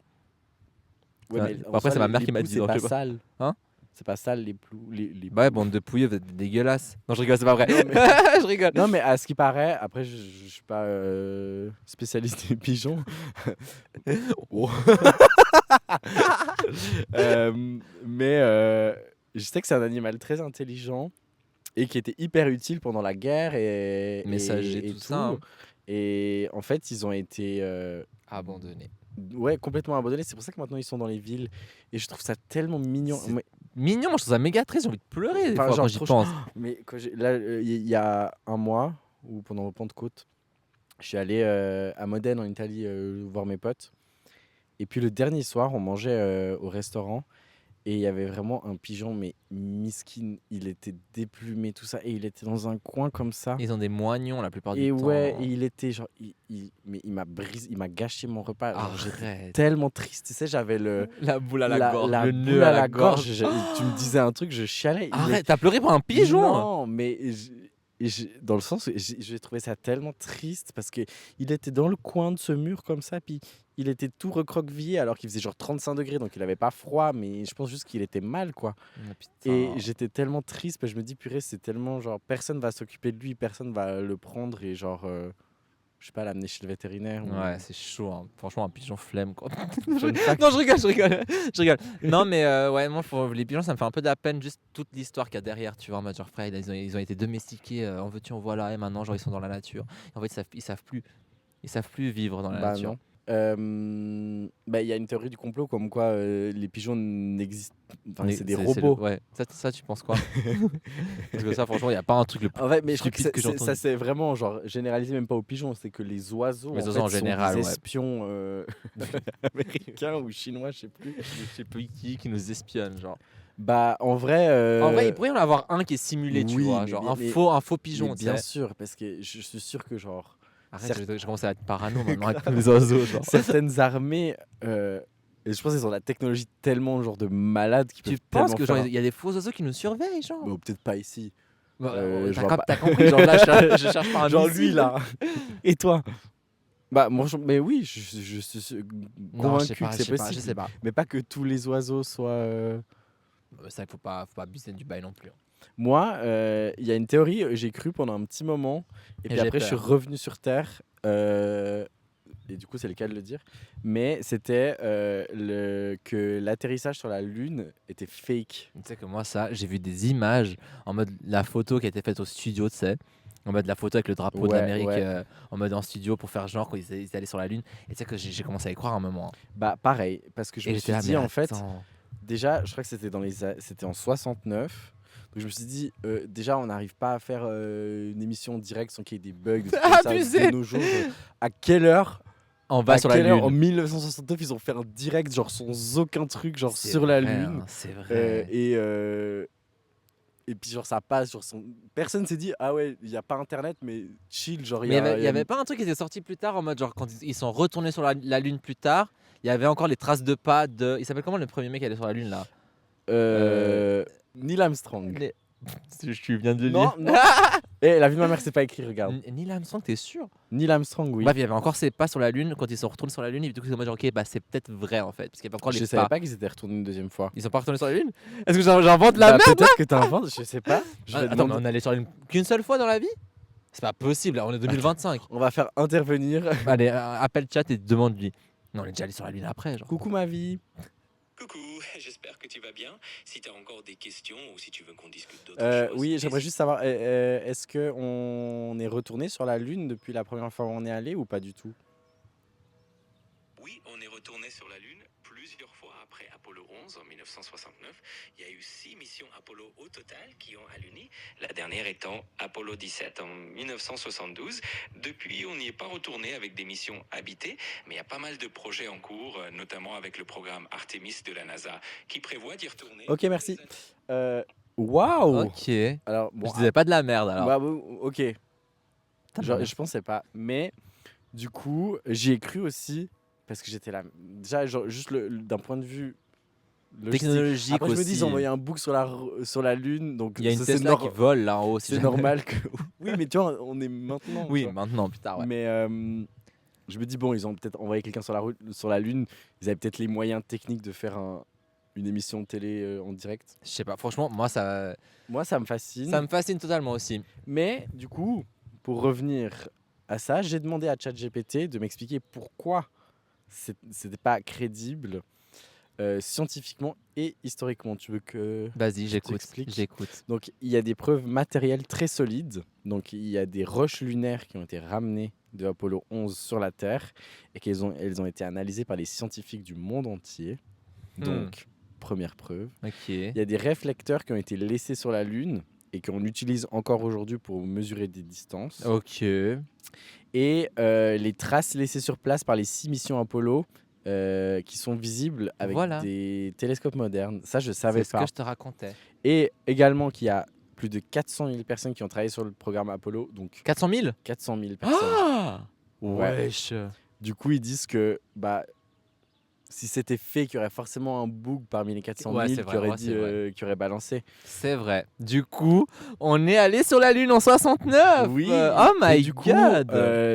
Ouais, Ouais. mais Bon, après, en soi, c'est ma les- mère les qui m'a poux, dit, C'est donc pas je sais pas. sale. Hein? C'est pas sale, les poux. Les Bah ouais, bande de pouilleux, vous êtes dégueulasses. Non, je rigole, c'est pas vrai. Non, mais- Je rigole. Non, mais à ce qui paraît, après, je suis pas spécialiste des pigeons. Oh. Mais je sais que c'est un animal très intelligent et qui était hyper utile pendant la guerre et Messager, et tout ça, hein. Et en fait, ils ont été Abandonné. ouais, complètement abandonnés. C'est pour ça que maintenant ils sont dans les villes. Et je trouve ça tellement mignon. C'est Mais, Mignon, moi je trouve ça méga triste, j'ai envie de pleurer des Enfin, fois genre, quand j'y trop pense. mais là, il y a un mois, ou pendant Pentecôte, je suis allé à Modène en Italie voir mes potes. Et puis le dernier soir, on mangeait au restaurant. Et il y avait vraiment un pigeon, mais miskin. Il était déplumé, tout ça. Et il était dans un coin comme ça. Ils ont des moignons la plupart Et du temps. ouais, et il était genre. Mais il m'a brisé, il m'a gâché mon repas. Genre, j'étais Arrête. tellement triste. Tu sais, j'avais La boule à la gorge, le boule nœud à la gorge. Tu me disais un truc, je chialais. Arrête, t'as pleuré pour un pigeon? Non, mais dans le sens où j'ai trouvé ça tellement triste parce que il était dans le coin de ce mur comme ça, puis il était tout recroquevillé alors qu'il faisait genre 35 degrés, donc il avait pas froid, mais je pense juste qu'il était mal, quoi. Oh, putain. Et j'étais tellement triste, parce que je me dis, purée, c'est tellement genre, personne va s'occuper de lui, personne va le prendre et genre, je sais pas, l'amener chez le vétérinaire. Ouais, c'est chaud. Hein. Franchement, un pigeon flemme, quoi. Fun fact. Non, je rigole. Non, mais ouais, moi, pour les pigeons, ça me fait un peu de la peine, juste toute l'histoire qu'il y a derrière, tu vois, en mode genre, frère, ils ont été domestiqués, en veux-tu, en voilà, et maintenant, genre, ils sont dans la nature. En fait, ils savent plus vivre dans la Bah nature. non. Bah, il y a une théorie du complot comme quoi les pigeons n'existent. Enfin, c'est des robots. Ouais, ça, tu penses quoi? Parce que ça, franchement, il n'y a pas un truc le plus. En fait, mais je crois que stupide que j'ai entendu. ça c'est vraiment genre généralisé même pas aux pigeons, c'est que les oiseaux, Les en oiseaux fait, en général, sont des ouais. espions américains ou chinois, je sais plus. Je sais plus qui nous espionne, genre. Bah en vrai. En vrai, il pourrait y en avoir un qui est simulé, tu oui, vois, mais- genre mais- un faux pigeon, mais tu bien sais. sûr, parce que je suis sûr que genre Arrête, je commence à être parano maintenant avec tous les oiseaux, genre. certaines armées, et je pense qu'ils ont la technologie tellement genre de malades qui Tu peuvent penses tellement que faire genre il y a des faux oiseaux qui nous surveillent, genre? Bon, peut-être pas ici. Bah, je vois t'as compris, genre là, je cherche pas un Genre missile. lui là. Et toi? Bah moi, mais oui, je suis Non, convaincu je sais pas, que je c'est sais pas, possible. je sais pas. Mais pas que tous les oiseaux soient. Ça, il faut pas abuser du bail non plus. Moi, il y a une théorie, j'ai cru pendant un petit moment, et puis j'ai après je suis peur. revenu sur Terre, et du coup c'est le cas de le dire, mais c'était que l'atterrissage sur la Lune était fake. Tu sais que moi, ça, j'ai vu des images en mode la photo qui a été faite au studio, tu sais. En mode la photo avec le drapeau de Ouais, l'Amérique ouais. en mode en studio pour faire genre quand ils allaient sur la Lune. Et tu sais que j'ai commencé à y croire à un moment. Hein. Bah pareil, parce que je Et me j'étais suis là, dit mais en fait, attends. déjà je crois que c'était c'était en 69. Donc je me suis dit, déjà on n'arrive pas à faire une émission directe sans qu'il y ait des bugs, des trucs comme ça, Abusé. de nos jours. À quelle heure On va à sur la quelle heure, Lune. en 1969, ils ont fait un direct, genre sans aucun truc, genre C'est sur la vrai, Lune. hein, c'est vrai. et puis genre ça passe sur son. Personne s'est dit ah ouais, il y a pas internet mais chill, genre Mais il y avait pas un truc qui était sorti plus tard en mode genre quand ils sont retournés sur la Lune plus tard, il y avait encore les traces de pas de. Il s'appelle comment le premier mec qui allait sur la Lune là? Neil Armstrong. Les- Tu viens de le Non, lire. non. La vie de ma mère c'est pas écrit, regarde. Neil Armstrong, t'es sûr? Neil Armstrong, oui. Bref, il y avait encore ces pas sur la Lune quand ils sont retournés sur la Lune. Et du coup, c'est en mode genre, ok, bah c'est peut-être vrai en fait. Parce qu'il y avait encore Je les savais pas. pas qu'ils étaient retournés une deuxième fois. Ils sont pas retournés sur la Lune? Est-ce que j'invente la Bah, merde? peut-être que t'inventes, je sais pas. Je vais Attends, mais demander- on allait sur la Lune qu'une seule fois dans la vie? C'est pas possible, là, on est 2025. On va faire intervenir. Allez, appelle chat et demande-lui. Non, on est déjà allé sur la Lune après, genre. Coucou ma vie. Coucou, j'espère que tu vas bien. Si tu as encore des questions ou si tu veux qu'on discute d'autres choses. Oui, j'aimerais juste savoir, est-ce que on est retourné sur la Lune depuis la première fois où on est allé ou pas du tout? Oui, on est retourné sur la Lune plusieurs fois après Apollo 11 en 1969. Il y a eu 6 missions Apollo au total qui ont alluni, la dernière étant Apollo 17 en 1972. Depuis, on n'y est pas retourné avec des missions habitées, mais il y a pas mal de projets en cours, notamment avec le programme Artemis de la NASA, qui prévoit d'y retourner. Ok, merci. Waouh. Ok. Alors bon. Je disais pas de la merde alors. Bah, ok. Putain, Genre, mais- je pensais pas, mais du coup, j'y ai cru aussi parce que j'étais là. Déjà, genre, juste d'un point de vue logistique. Technologique Après, je me aussi. dis, ils ont envoyé un book sur la Lune, donc Il y a une ça, c'est Tesla qui vole là en haut. si c'est jamais. normal que. Oui, mais tu vois, on est maintenant. Oui, tu vois. maintenant, plus tard, ouais. Mais je me dis, bon, ils ont peut-être envoyé quelqu'un sur la Lune. Ils avaient peut-être les moyens techniques de faire une émission de télé en direct. Je sais pas, franchement, moi ça Moi, ça me fascine. me fascine totalement aussi. Mais du coup, pour revenir à ça, j'ai demandé à ChatGPT de m'expliquer pourquoi c'était pas crédible scientifiquement et historiquement. Tu veux que... Vas-y, j'écoute. t'explique. J'écoute. Donc, il y a des preuves matérielles très solides. Donc, il y a des roches lunaires qui ont été ramenées de Apollo 11 sur la Terre et elles ont été analysées par les scientifiques du monde entier. Donc, première preuve. Ok. Il y a des réflecteurs qui ont été laissés sur la Lune et qu'on utilise encore aujourd'hui pour mesurer des distances. Ok. Et les traces laissées sur place par les 6 missions Apollo qui sont visibles avec Voilà. des télescopes modernes. Ça, je C'est savais ce pas. que je te racontais. Et également qu'il y a plus de 400 000 personnes qui ont travaillé sur le programme Apollo. Donc 400 000? 400 000 personnes. Ah Ouais. Wesh. Du coup, ils disent que si c'était fait, qu'il y aurait forcément un bug parmi les 400 000 Ouais, c'est qui vrai, aurait, ouais, c'est vrai. qui aurait balancé. C'est vrai. Du coup, on est allé sur la Lune en 69. Oui. Oh Et my du coup, god.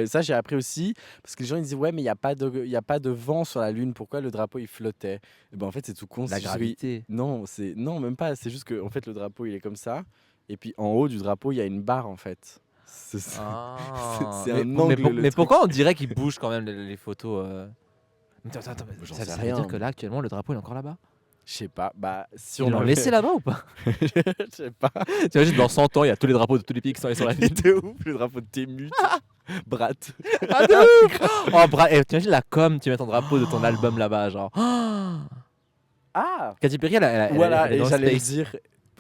ça j'ai appris aussi parce que les gens ils disaient ouais mais il y a pas de vent sur la Lune. Pourquoi le drapeau il flottait? Et ben en fait c'est tout con. La c'est juste que- gravité. non même pas. C'est juste que en fait le drapeau il est comme ça et puis en haut du drapeau il y a une barre en fait. Ah. c'est Mais- un mais, angle, pour- le mais truc. pourquoi on dirait qu'ils bougent quand même les photos Mais attends, J'en ça sais veut rien. dire que là actuellement le drapeau il est encore là-bas? Je sais pas. Bah si Ils on l'ont avait- laissé là-bas ou pas? Je sais pas. T'imagines dans 100 ans il y a tous les drapeaux de tous les pays qui sont allés sur la Lune. de ouf le drapeau de Tému. Brat. Ah de ouf. Oh t'imagines la com, tu mets ton drapeau de ton album là-bas genre. Ah. Katy Perry elle Voilà elle est et dans le j'allais le space. dire.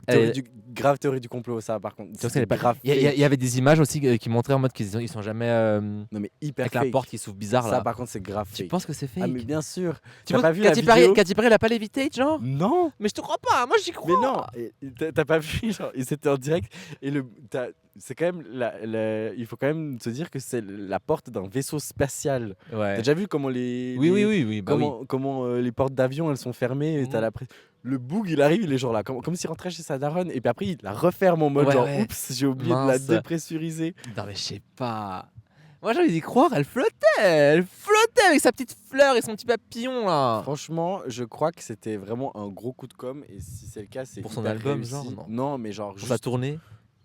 Elle- Grave théorie du complot ça par contre. Tu vois que C'est elle est pas- grave Il y fake. y avait des images aussi qui montraient en mode qu'ils sont jamais Non mais hyper avec la fake. porte qui s'ouvre bizarre Ça là. par contre c'est grave Tu fake. penses que c'est fake? Ah mais bien sûr. Tu T'as penses pas que vu la Katy Perry, vidéo Katy Perry elle a pas levitate genre? Non. Mais je te crois pas, moi j'y crois. Mais non. T'as pas vu genre c'était en direct et c'est quand même il faut quand même se dire que c'est la porte d'un vaisseau spatial. Ouais. T'as déjà vu comment les Oui, les- oui, oui, oui, bah oui. comment les portes d'avion elles sont fermées et t'as Mhm. le boug il arrive il est genre là comme s'il rentrait chez sa daronne et puis après il la referme en mode Ouais, genre ouais. oups j'ai oublié de la Mince. dépressuriser. Non mais je sais pas. Moi j'ai envie d'y croire, elle flottait avec sa petite fleur et son petit papillon là. Franchement je crois que c'était vraiment un gros coup de com et si c'est le cas c'est Pour son hyper album, réussi. genre, non Non mais genre Pour juste sa tournée.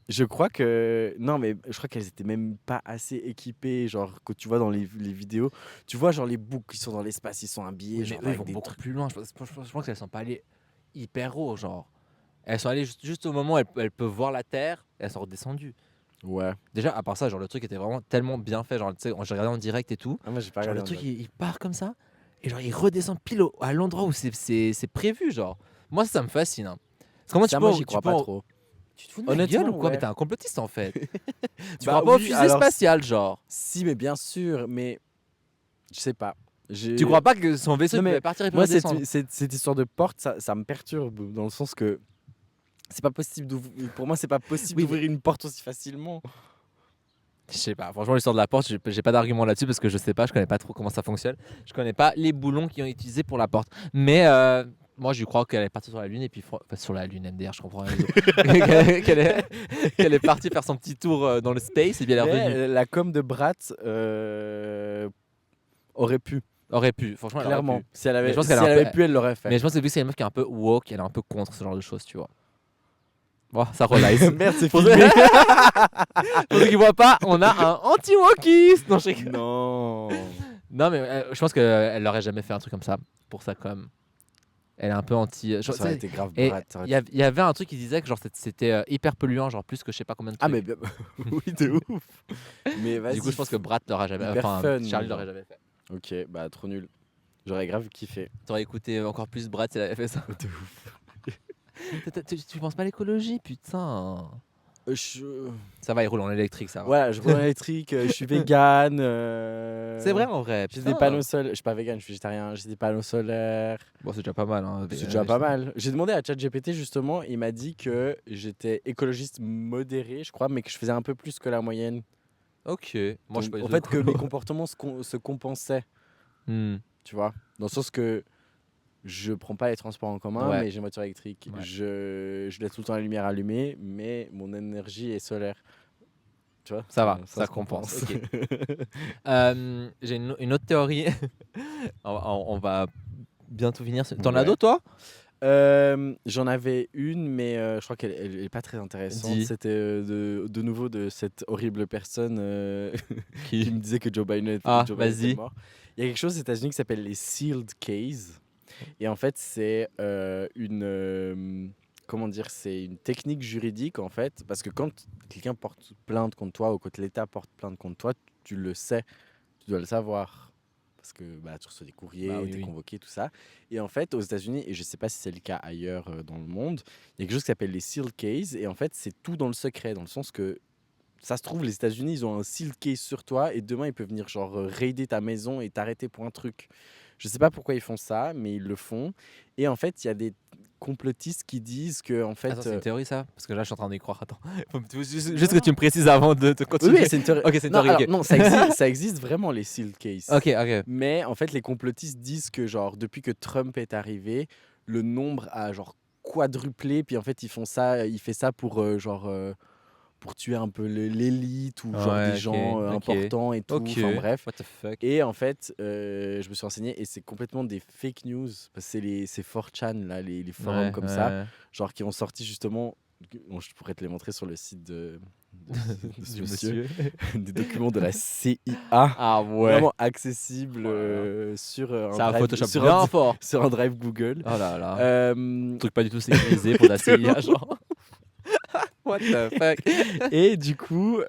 je crois que non mais je crois qu'elles étaient même pas assez équipées genre que tu vois dans les vidéos tu vois genre les boucs qui sont dans l'espace ils sont habillés Oui, mais genre eux, ils avec vont des beaucoup trucs. plus loin. Je pense qu'elles sont pas allées hyper haut genre. Elles sont allées juste au moment où elles peuvent voir la Terre et elles sont redescendues. Ouais. Déjà à part ça, genre le truc était vraiment tellement bien fait. Genre tu sais, j'ai regardé en direct et tout. Ah, moi j'ai pas Genre regardé. le truc il part comme ça et genre il redescend pile à l'endroit où c'est prévu genre. Moi ça me fascine. Hein. Parce que comment ça tu moi peux, j'y tu crois peux pas en- trop. Tu te fous de ma Honnêtement, gueule ou quoi? ouais. Mais t'es un complotiste en fait. Tu Bah crois pas au oui, fusée alors, spatial genre. Si mais bien sûr mais je sais pas. Tu crois pas que son vaisseau Non, mais pouvait partir et puis moi redescendre? cette histoire de porte ça me perturbe dans le sens que C'est pas possible pour moi, c'est pas possible Oui, d'ouvrir une porte aussi facilement. Je sais pas, franchement, l'histoire de la porte, j'ai pas d'argument là-dessus parce que je sais pas, je connais pas trop comment ça fonctionne. Je connais pas les boulons qui ont utilisé pour la porte. Mais moi, je crois qu'elle est partie sur la Lune et puis. Enfin, sur la Lune, MDR, je comprends rien. Qu'elle est partie faire son petit tour dans le space et bien elle est revenue. Mais la com de Brat aurait pu, Aurait pu, franchement, elle aurait clairement. pu. Si elle Mais avait, je pense si qu'elle a elle un peu- avait pu, elle l'aurait fait. Mais je pense que vu que c'est une meuf qui est un peu woke, elle est un peu contre ce genre de choses, tu vois. Bon, ça relaisse. Merde, c'est Pour filmé. Pour ceux qui voient pas, on a un anti-wokiste. Non, je rigole. Non. Non, mais je pense qu'elle n'aurait jamais fait un truc comme ça pour sa com. Elle est un peu anti. Ça aurait été grave Et Brat. il y avait un truc qui disait que genre c'était hyper polluant, genre plus que je sais pas combien de Ah, trucs. mais oui, de ouf. Mais vas-y. Du coup, je pense que Brad l'aurait jamais. hyper Enfin, fun, Charlie genre. l'aurait jamais fait. Ok, bah trop nul. J'aurais grave kiffé. T'aurais écouté encore plus Brad si elle avait fait ça. De ouf. Tu penses pas à l'écologie, putain. Je... Ça va, il roule en électrique, ça va. Voilà, je roule en électrique, je suis vegan. C'est vrai en vrai. J'ai putain. des panneaux solaires. Je suis pas vegan, je suis végétarien. J'ai des panneaux solaires. Bon, c'est déjà pas mal. Hein, C'est déjà pas mal. J'ai demandé à ChatGPT justement, il m'a dit que j'étais écologiste modéré, je crois, mais que je faisais un peu plus que la moyenne. Ok. Moi, je suis Donc, pas en du fait, tout que mes écolo. comportements se compensaient, Hmm. tu vois. Dans le sens que je prends pas les transports en commun, Ouais. mais j'ai une voiture électrique. Ouais. Je laisse tout le temps la lumière allumée, mais mon énergie est solaire. Tu vois, Ça va, ça se compense. compense. J'ai une autre théorie. On va bientôt finir. T'en as Ouais. d'autres, toi? J'en avais une, mais je crois qu'elle est pas très intéressante. Dis. C'était de nouveau de cette horrible personne qui Qui me disait que Joe Biden était, Ah, Joe Biden vas-y. était mort. Il y a quelque chose aux États-Unis qui s'appelle les sealed cases. Et en fait, c'est comment dire, c'est une technique juridique en fait, parce que quand quelqu'un porte plainte contre toi ou quand l'État porte plainte contre toi, tu le sais, tu dois le savoir. Parce que bah, tu reçois des courriers, Bah oui, tu es oui. convoqué, tout ça. Et en fait, aux États-Unis, et je ne sais pas si c'est le cas ailleurs dans le monde, il y a quelque chose qui s'appelle les sealed cases. Et en fait, c'est tout dans le secret, dans le sens que ça se trouve, les États-Unis, ils ont un sealed case sur toi et demain, ils peuvent venir genre raider ta maison et t'arrêter pour un truc. Je sais pas pourquoi ils font ça, mais ils le font. Et en fait, il y a des complotistes qui disent que en fait, Attends, c'est une théorie ça? Parce que là, je suis en train d'y croire. Attends. Juste que tu me précises avant de oui, continuer. oui, c'est une théorie. Ok, c'est une Non, théorie. alors, ok. non, ça existe vraiment les sealed cases. Ok, ok. Mais en fait, les complotistes disent que genre depuis que Trump est arrivé, le nombre a genre quadruplé. Puis en fait, il fait ça pour pour tuer un peu l'élite ou genre Ouais, des ok, gens ok. importants et tout. Ok. Enfin bref. What the fuck? Et en fait, je me suis renseigné et c'est complètement des fake news. Parce que c'est 4chan, là, les forums Ouais, comme ça, genre qui ont sorti justement. Bon, je pourrais te les montrer sur le site de ce Du monsieur. monsieur. Des documents de la CIA. Ah ouais. Vraiment accessible Oh là là. sur C'est un Photoshop sur bien fort. sur un drive Google. Oh là là. Euh, Un truc pas du tout sécurisé pour la CIA, genre. What the fuck? et du coup,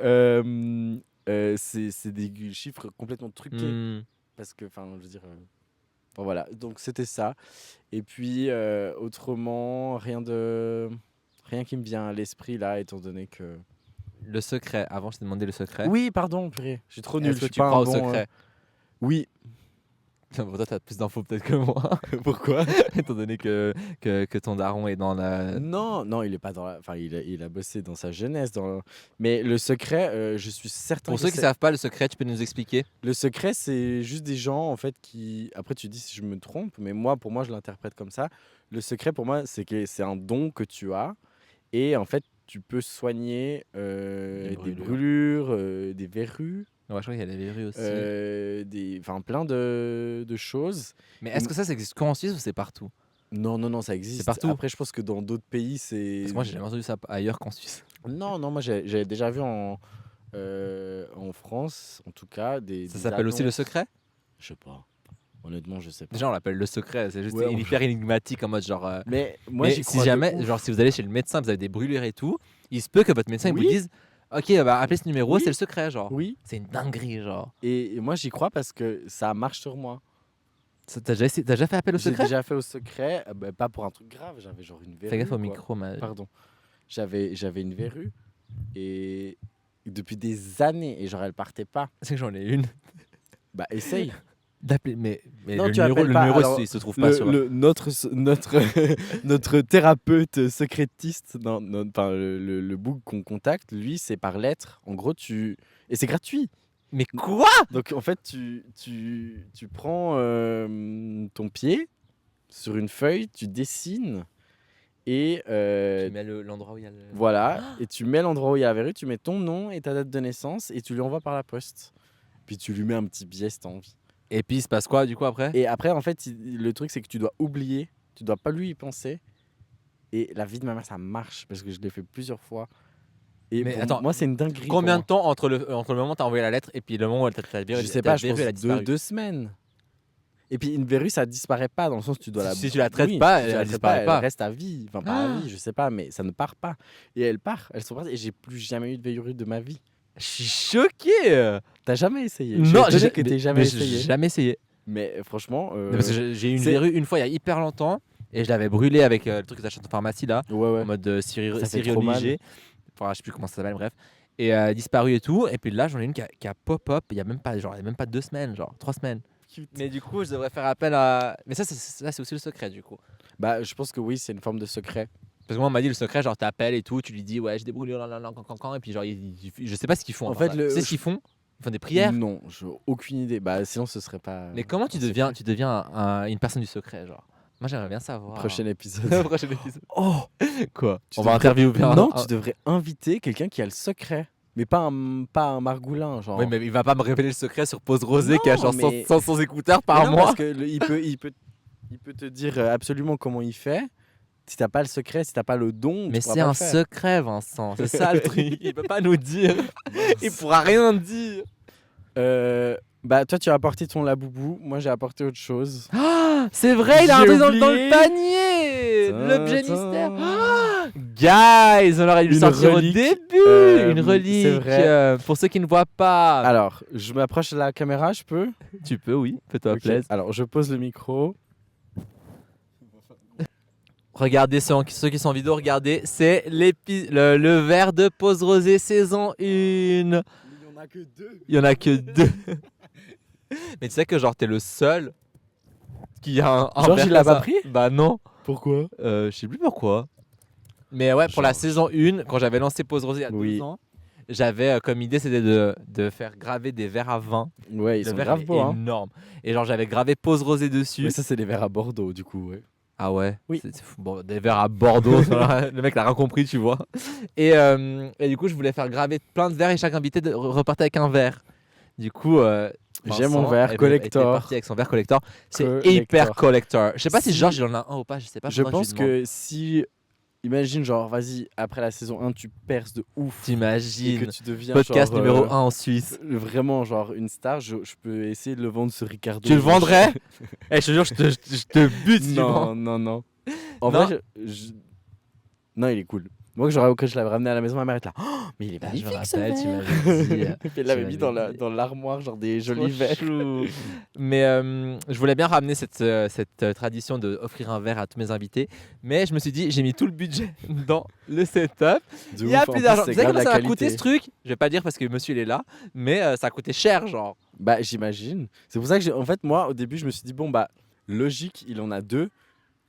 c'est des chiffres complètement truqués. Hmm. Parce que, enfin, je veux dire. Bon, voilà, donc c'était ça. Et puis, autrement, rien qui me vient à l'esprit là, étant donné que. Le secret. Avant, je t'ai demandé le secret. Oui, pardon, purée. Je suis trop nul. Est-ce Je que suis tu pas crois un au bon, secret? Oui. Bon, toi, t'as plus d'infos peut-être que moi. Pourquoi? Étant donné que ton daron est dans la. Non, il est pas dans la. Enfin, il a bossé dans sa jeunesse. Mais le secret, je suis certain. Pour que ceux qui c'est- savent pas, le secret, tu peux nous expliquer? Le secret, c'est juste des gens en fait qui. Après, tu dis si je me trompe, mais pour moi, je l'interprète comme ça. Le secret, pour moi, c'est que c'est un don que tu as, et en fait, tu peux soigner des brûlures, des verrues, Ouais, je crois qu'il y a les verrues aussi. enfin plein de choses. Mais est-ce que ça existe qu'en Suisse ou c'est partout? Non, ça existe. partout. Après, je pense que dans d'autres pays, c'est. Parce que moi, j'ai jamais entendu ça ailleurs qu'en Suisse. Non, moi, j'avais déjà vu en France, en tout cas, des. Ça des s'appelle aussi le annonces. secret? Je sais pas. Honnêtement, je sais pas. Déjà, on l'appelle le secret. C'est juste Ouais, hyper énigmatique en mode genre. Mais moi, mais j'y si crois de jamais, ouf. genre, si vous allez chez le médecin, vous avez des brûlures et tout, il se peut que votre médecin il vous Oui. dise ok, bah, appelez ce numéro, Oui. c'est le secret, genre. Oui, C'est une dinguerie, genre. et moi, j'y crois parce que ça marche sur moi. T'as déjà fait appel au J'ai secret? déjà fait au secret, pas pour un truc grave, j'avais genre une verrue. Fais gaffe au quoi. micro, ma. Pardon. J'avais une verrue et depuis des années et genre elle partait pas. C'est que j'en ai une. Bah essaye. D'appeler, mais Non, le tu numéro, appelles le pas. numéro Alors, il se trouve pas sur. notre thérapeute secrétiste, enfin, le book qu'on contacte, lui, c'est par lettre. En gros, et c'est gratuit. Mais quoi? Donc, en fait, tu prends ton pied sur une feuille, tu dessines et Tu mets l'endroit où il y a le. voilà. Et tu mets l'endroit où il y a la verrue, tu mets ton nom et ta date de naissance et tu lui envoies par la poste. Puis tu lui mets un petit billet si t'as envie. Et puis il se passe quoi du coup après? Et après, en fait, le truc, c'est que tu dois oublier, tu dois pas lui y penser. Et la vie de ma mère, ça marche parce que je l'ai fait plusieurs fois. Et Mais pour attends, moi, c'est une dinguerie. Combien pour de temps entre le moment où t'as envoyé la lettre et puis le moment où t'as moi. viré? Je sais pas, je elle a pense disparu. 2 semaines. Et puis une verrue, ça disparaît pas dans le sens où tu dois Si tu la traites pas, si tu elle la disparaît traites pas. Elle reste à vie. Enfin, pas à vie, je sais pas, mais ça ne part pas. Et elle part, elles sont parties. Et j'ai plus jamais eu de verrue de ma vie. Je suis choqué. T'as jamais essayé? Non, j'ai j'ai que t'aies jamais mais essayé. j'ai jamais essayé. Mais franchement, Non, parce que j'ai eu une c'est- verrue une fois il y a hyper longtemps et je l'avais brûlée avec le truc que t'achètes en pharmacie là, ouais. en mode Cyril Ça fait trop mal. Ligé. Enfin, je sais plus comment ça s'appelle, bref. Et disparu et tout. Et puis là, j'en ai une qui a pop-up il y a même pas, genre, il y a même pas 2 semaines, genre 3 semaines. Mais du coup, je devrais faire appel à. Mais ça, c'est aussi le secret du coup. Bah, je pense que oui, c'est une forme de secret. Parce que moi, on m'a dit le secret, genre t'appelles et tout, tu lui dis ouais, je débrouille, et puis genre, je sais pas ce qu'ils font. En enfin, fait, tu sais ce qu'ils font? Ils font des prières. Non, j'ai aucune idée. Bah, sinon, ce serait pas. Mais comment tu un deviens, secret. une personne du secret, genre? Moi, j'aimerais bien savoir. Prochain épisode. Prochain épisode. Oh, Quoi? Tu On va devrais- interviewer Non, tu devrais inviter quelqu'un qui a le secret. Mais pas un margoulin, genre. Oui, mais il va pas me révéler le secret sur Pause Rosé Non, qui a genre mais- 500 écouteurs Mais par non, mois. parce que il peut te dire absolument comment il fait. Si t'as pas le secret, si t'as pas le don, Mais tu pourras c'est pas un le faire. secret, Vincent. C'est ça le truc. Il peut pas nous dire. Il pourra rien dire. Bah, toi, tu as apporté ton laboubou. Moi, j'ai apporté autre chose. Ah, c'est vrai, il a un J'ai truc dans oublié. le panier. L'objet Tintin. mystère. Ah, guys, on aurait dû le Une sortir relique. au début. Une C'est relique. vrai. Pour ceux qui ne voient pas. Alors, je m'approche de la caméra, je peux? Tu peux, oui. Fais-toi Ok. plaisir. Alors, je pose le micro. Regardez ceux qui sont en vidéo, regardez. C'est le verre de Pause Rosé saison 1. Il y en a que 2. Il y en a que 2. Mais tu sais que genre t'es le seul qui a un Georges, verre il l'a comme pas ça. pris? Bah non. Pourquoi? Je sais plus pourquoi. Mais ouais, pour la Georges. saison 1, quand j'avais lancé Pause Rosé il y a 2 Oui. ans, j'avais comme idée c'était de faire graver des verres à vin. Ouais, ils Le sont verre grave est beaux, hein. énorme. Et genre j'avais gravé Pause Rosé dessus. Mais ça, c'est des verres à Bordeaux, du coup, ouais. Ah ouais. Oui. C'est fou. Bon, des verres à Bordeaux. Le mec l'a rien compris, tu vois. Et du coup, je voulais faire graver plein de verres et chaque invité repartait avec un verre. Du coup, J'ai mon Vincent verre était collector. parti avec son verre collector. C'est Collector. hyper collector. Je sais pas si Si- Georges il en a un ou pas. Je sais pas. Je faudra pense je lui demande. que si. Imagine, genre, vas-y, après la saison 1, tu perces de ouf. Et que T'imagines. tu deviens. Podcast genre, numéro 1 en Suisse. Vraiment, genre, une star, je peux essayer de le vendre ce Ricardo. Tu le vendrais? Eh, je te jure, je te bute. si tu vends. Non. En Non. vrai, non, il est cool. Moi, quand je l'avais ramené à la maison, ma mère était là. Oh, mais il est Ah, je me magnifique, ce rappelle, tu verre. m'avais dit. Puis elle l'avait tu mis m'avais dit. dans l'armoire, genre des Trop jolis verres. chou. Mais je voulais bien ramener cette tradition d'offrir un verre à tous mes invités. Mais je me suis dit, j'ai mis tout le budget dans le setup. De Il y a ouf, en plus d'argent. c'est Vous savez grave comment la ça va coûter qualité. ce truc? Je vais pas dire parce que monsieur il est là. Mais ça a coûté cher, genre. Bah, j'imagine. C'est pour ça que, en fait, moi, au début, je me suis dit, bon, bah, logique, il en a 2.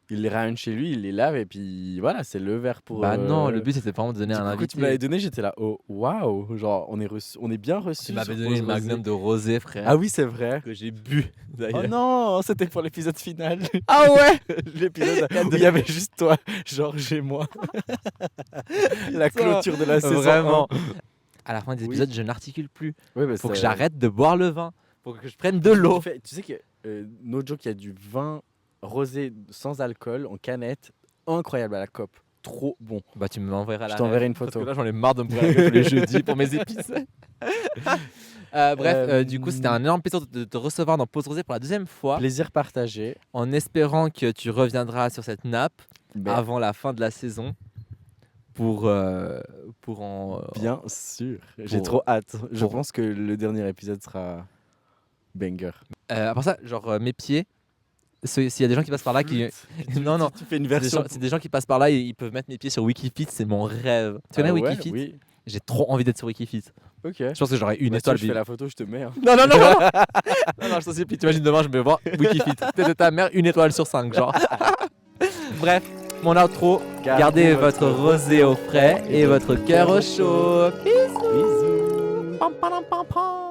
Il les ramène chez lui, il les lave, et puis voilà, c'est le verre pour. Bah non, le but c'était vraiment de donner à un Quand invité. tu me l'avais donné, j'étais là, oh, waouh, genre, on est bien reçu. Tu m'avais sur donné Pause une magnum Rosé. de rosé, frère. Ah oui, c'est vrai. Que j'ai bu d'ailleurs. Oh non, c'était pour l'épisode final. Ah ouais. L'épisode où il y avait juste toi, Georges et moi. La clôture de la saison. Vraiment. 1. À la fin des épisodes, je n'articule plus. Ouais, bah, Faut que c'est- j'arrête de boire le vin. Faut que je prenne de l'eau. Tu sais que no joke, il y a du vin rosé sans alcool en canette, incroyable à la COP. Trop bon. Bah tu m'enverras la Je t'enverrai ref, une parce photo. que là j'en ai marre de me prendre tous les jeudis pour mes épisodes. Bref, du coup c'était un énorme plaisir de te recevoir dans Pause Rosé pour la 2e fois, Plaisir partagé. en espérant que tu reviendras sur cette nappe Ben, avant la fin de la saison pour en bien sûr. J'ai pour- trop hâte. Je pour- pense que le dernier épisode sera banger. à part ça, genre mes pieds, s'il y a des gens qui passent par là qui non non, Tu fais une c'est des, version. gens, c'est des gens qui passent par là et ils peuvent mettre mes pieds sur Wikifit, c'est mon rêve. Tu connais Ah ouais, Wikifit? Oui. J'ai trop envie d'être sur Wikifit. Ok. Je pense que j'aurais une Bah, étoile. je fais la photo, je te mets. Hein. Non, non, non, non. Non, non, je t'en supplie, t'imagines demain, je me vois Wikifit. T'es de ta mère, 1 étoile sur 5, genre. Bref, mon outro. Gardez votre rosé au frais et votre cœur au chaud. Bisous. Pam, pam, pam, pam.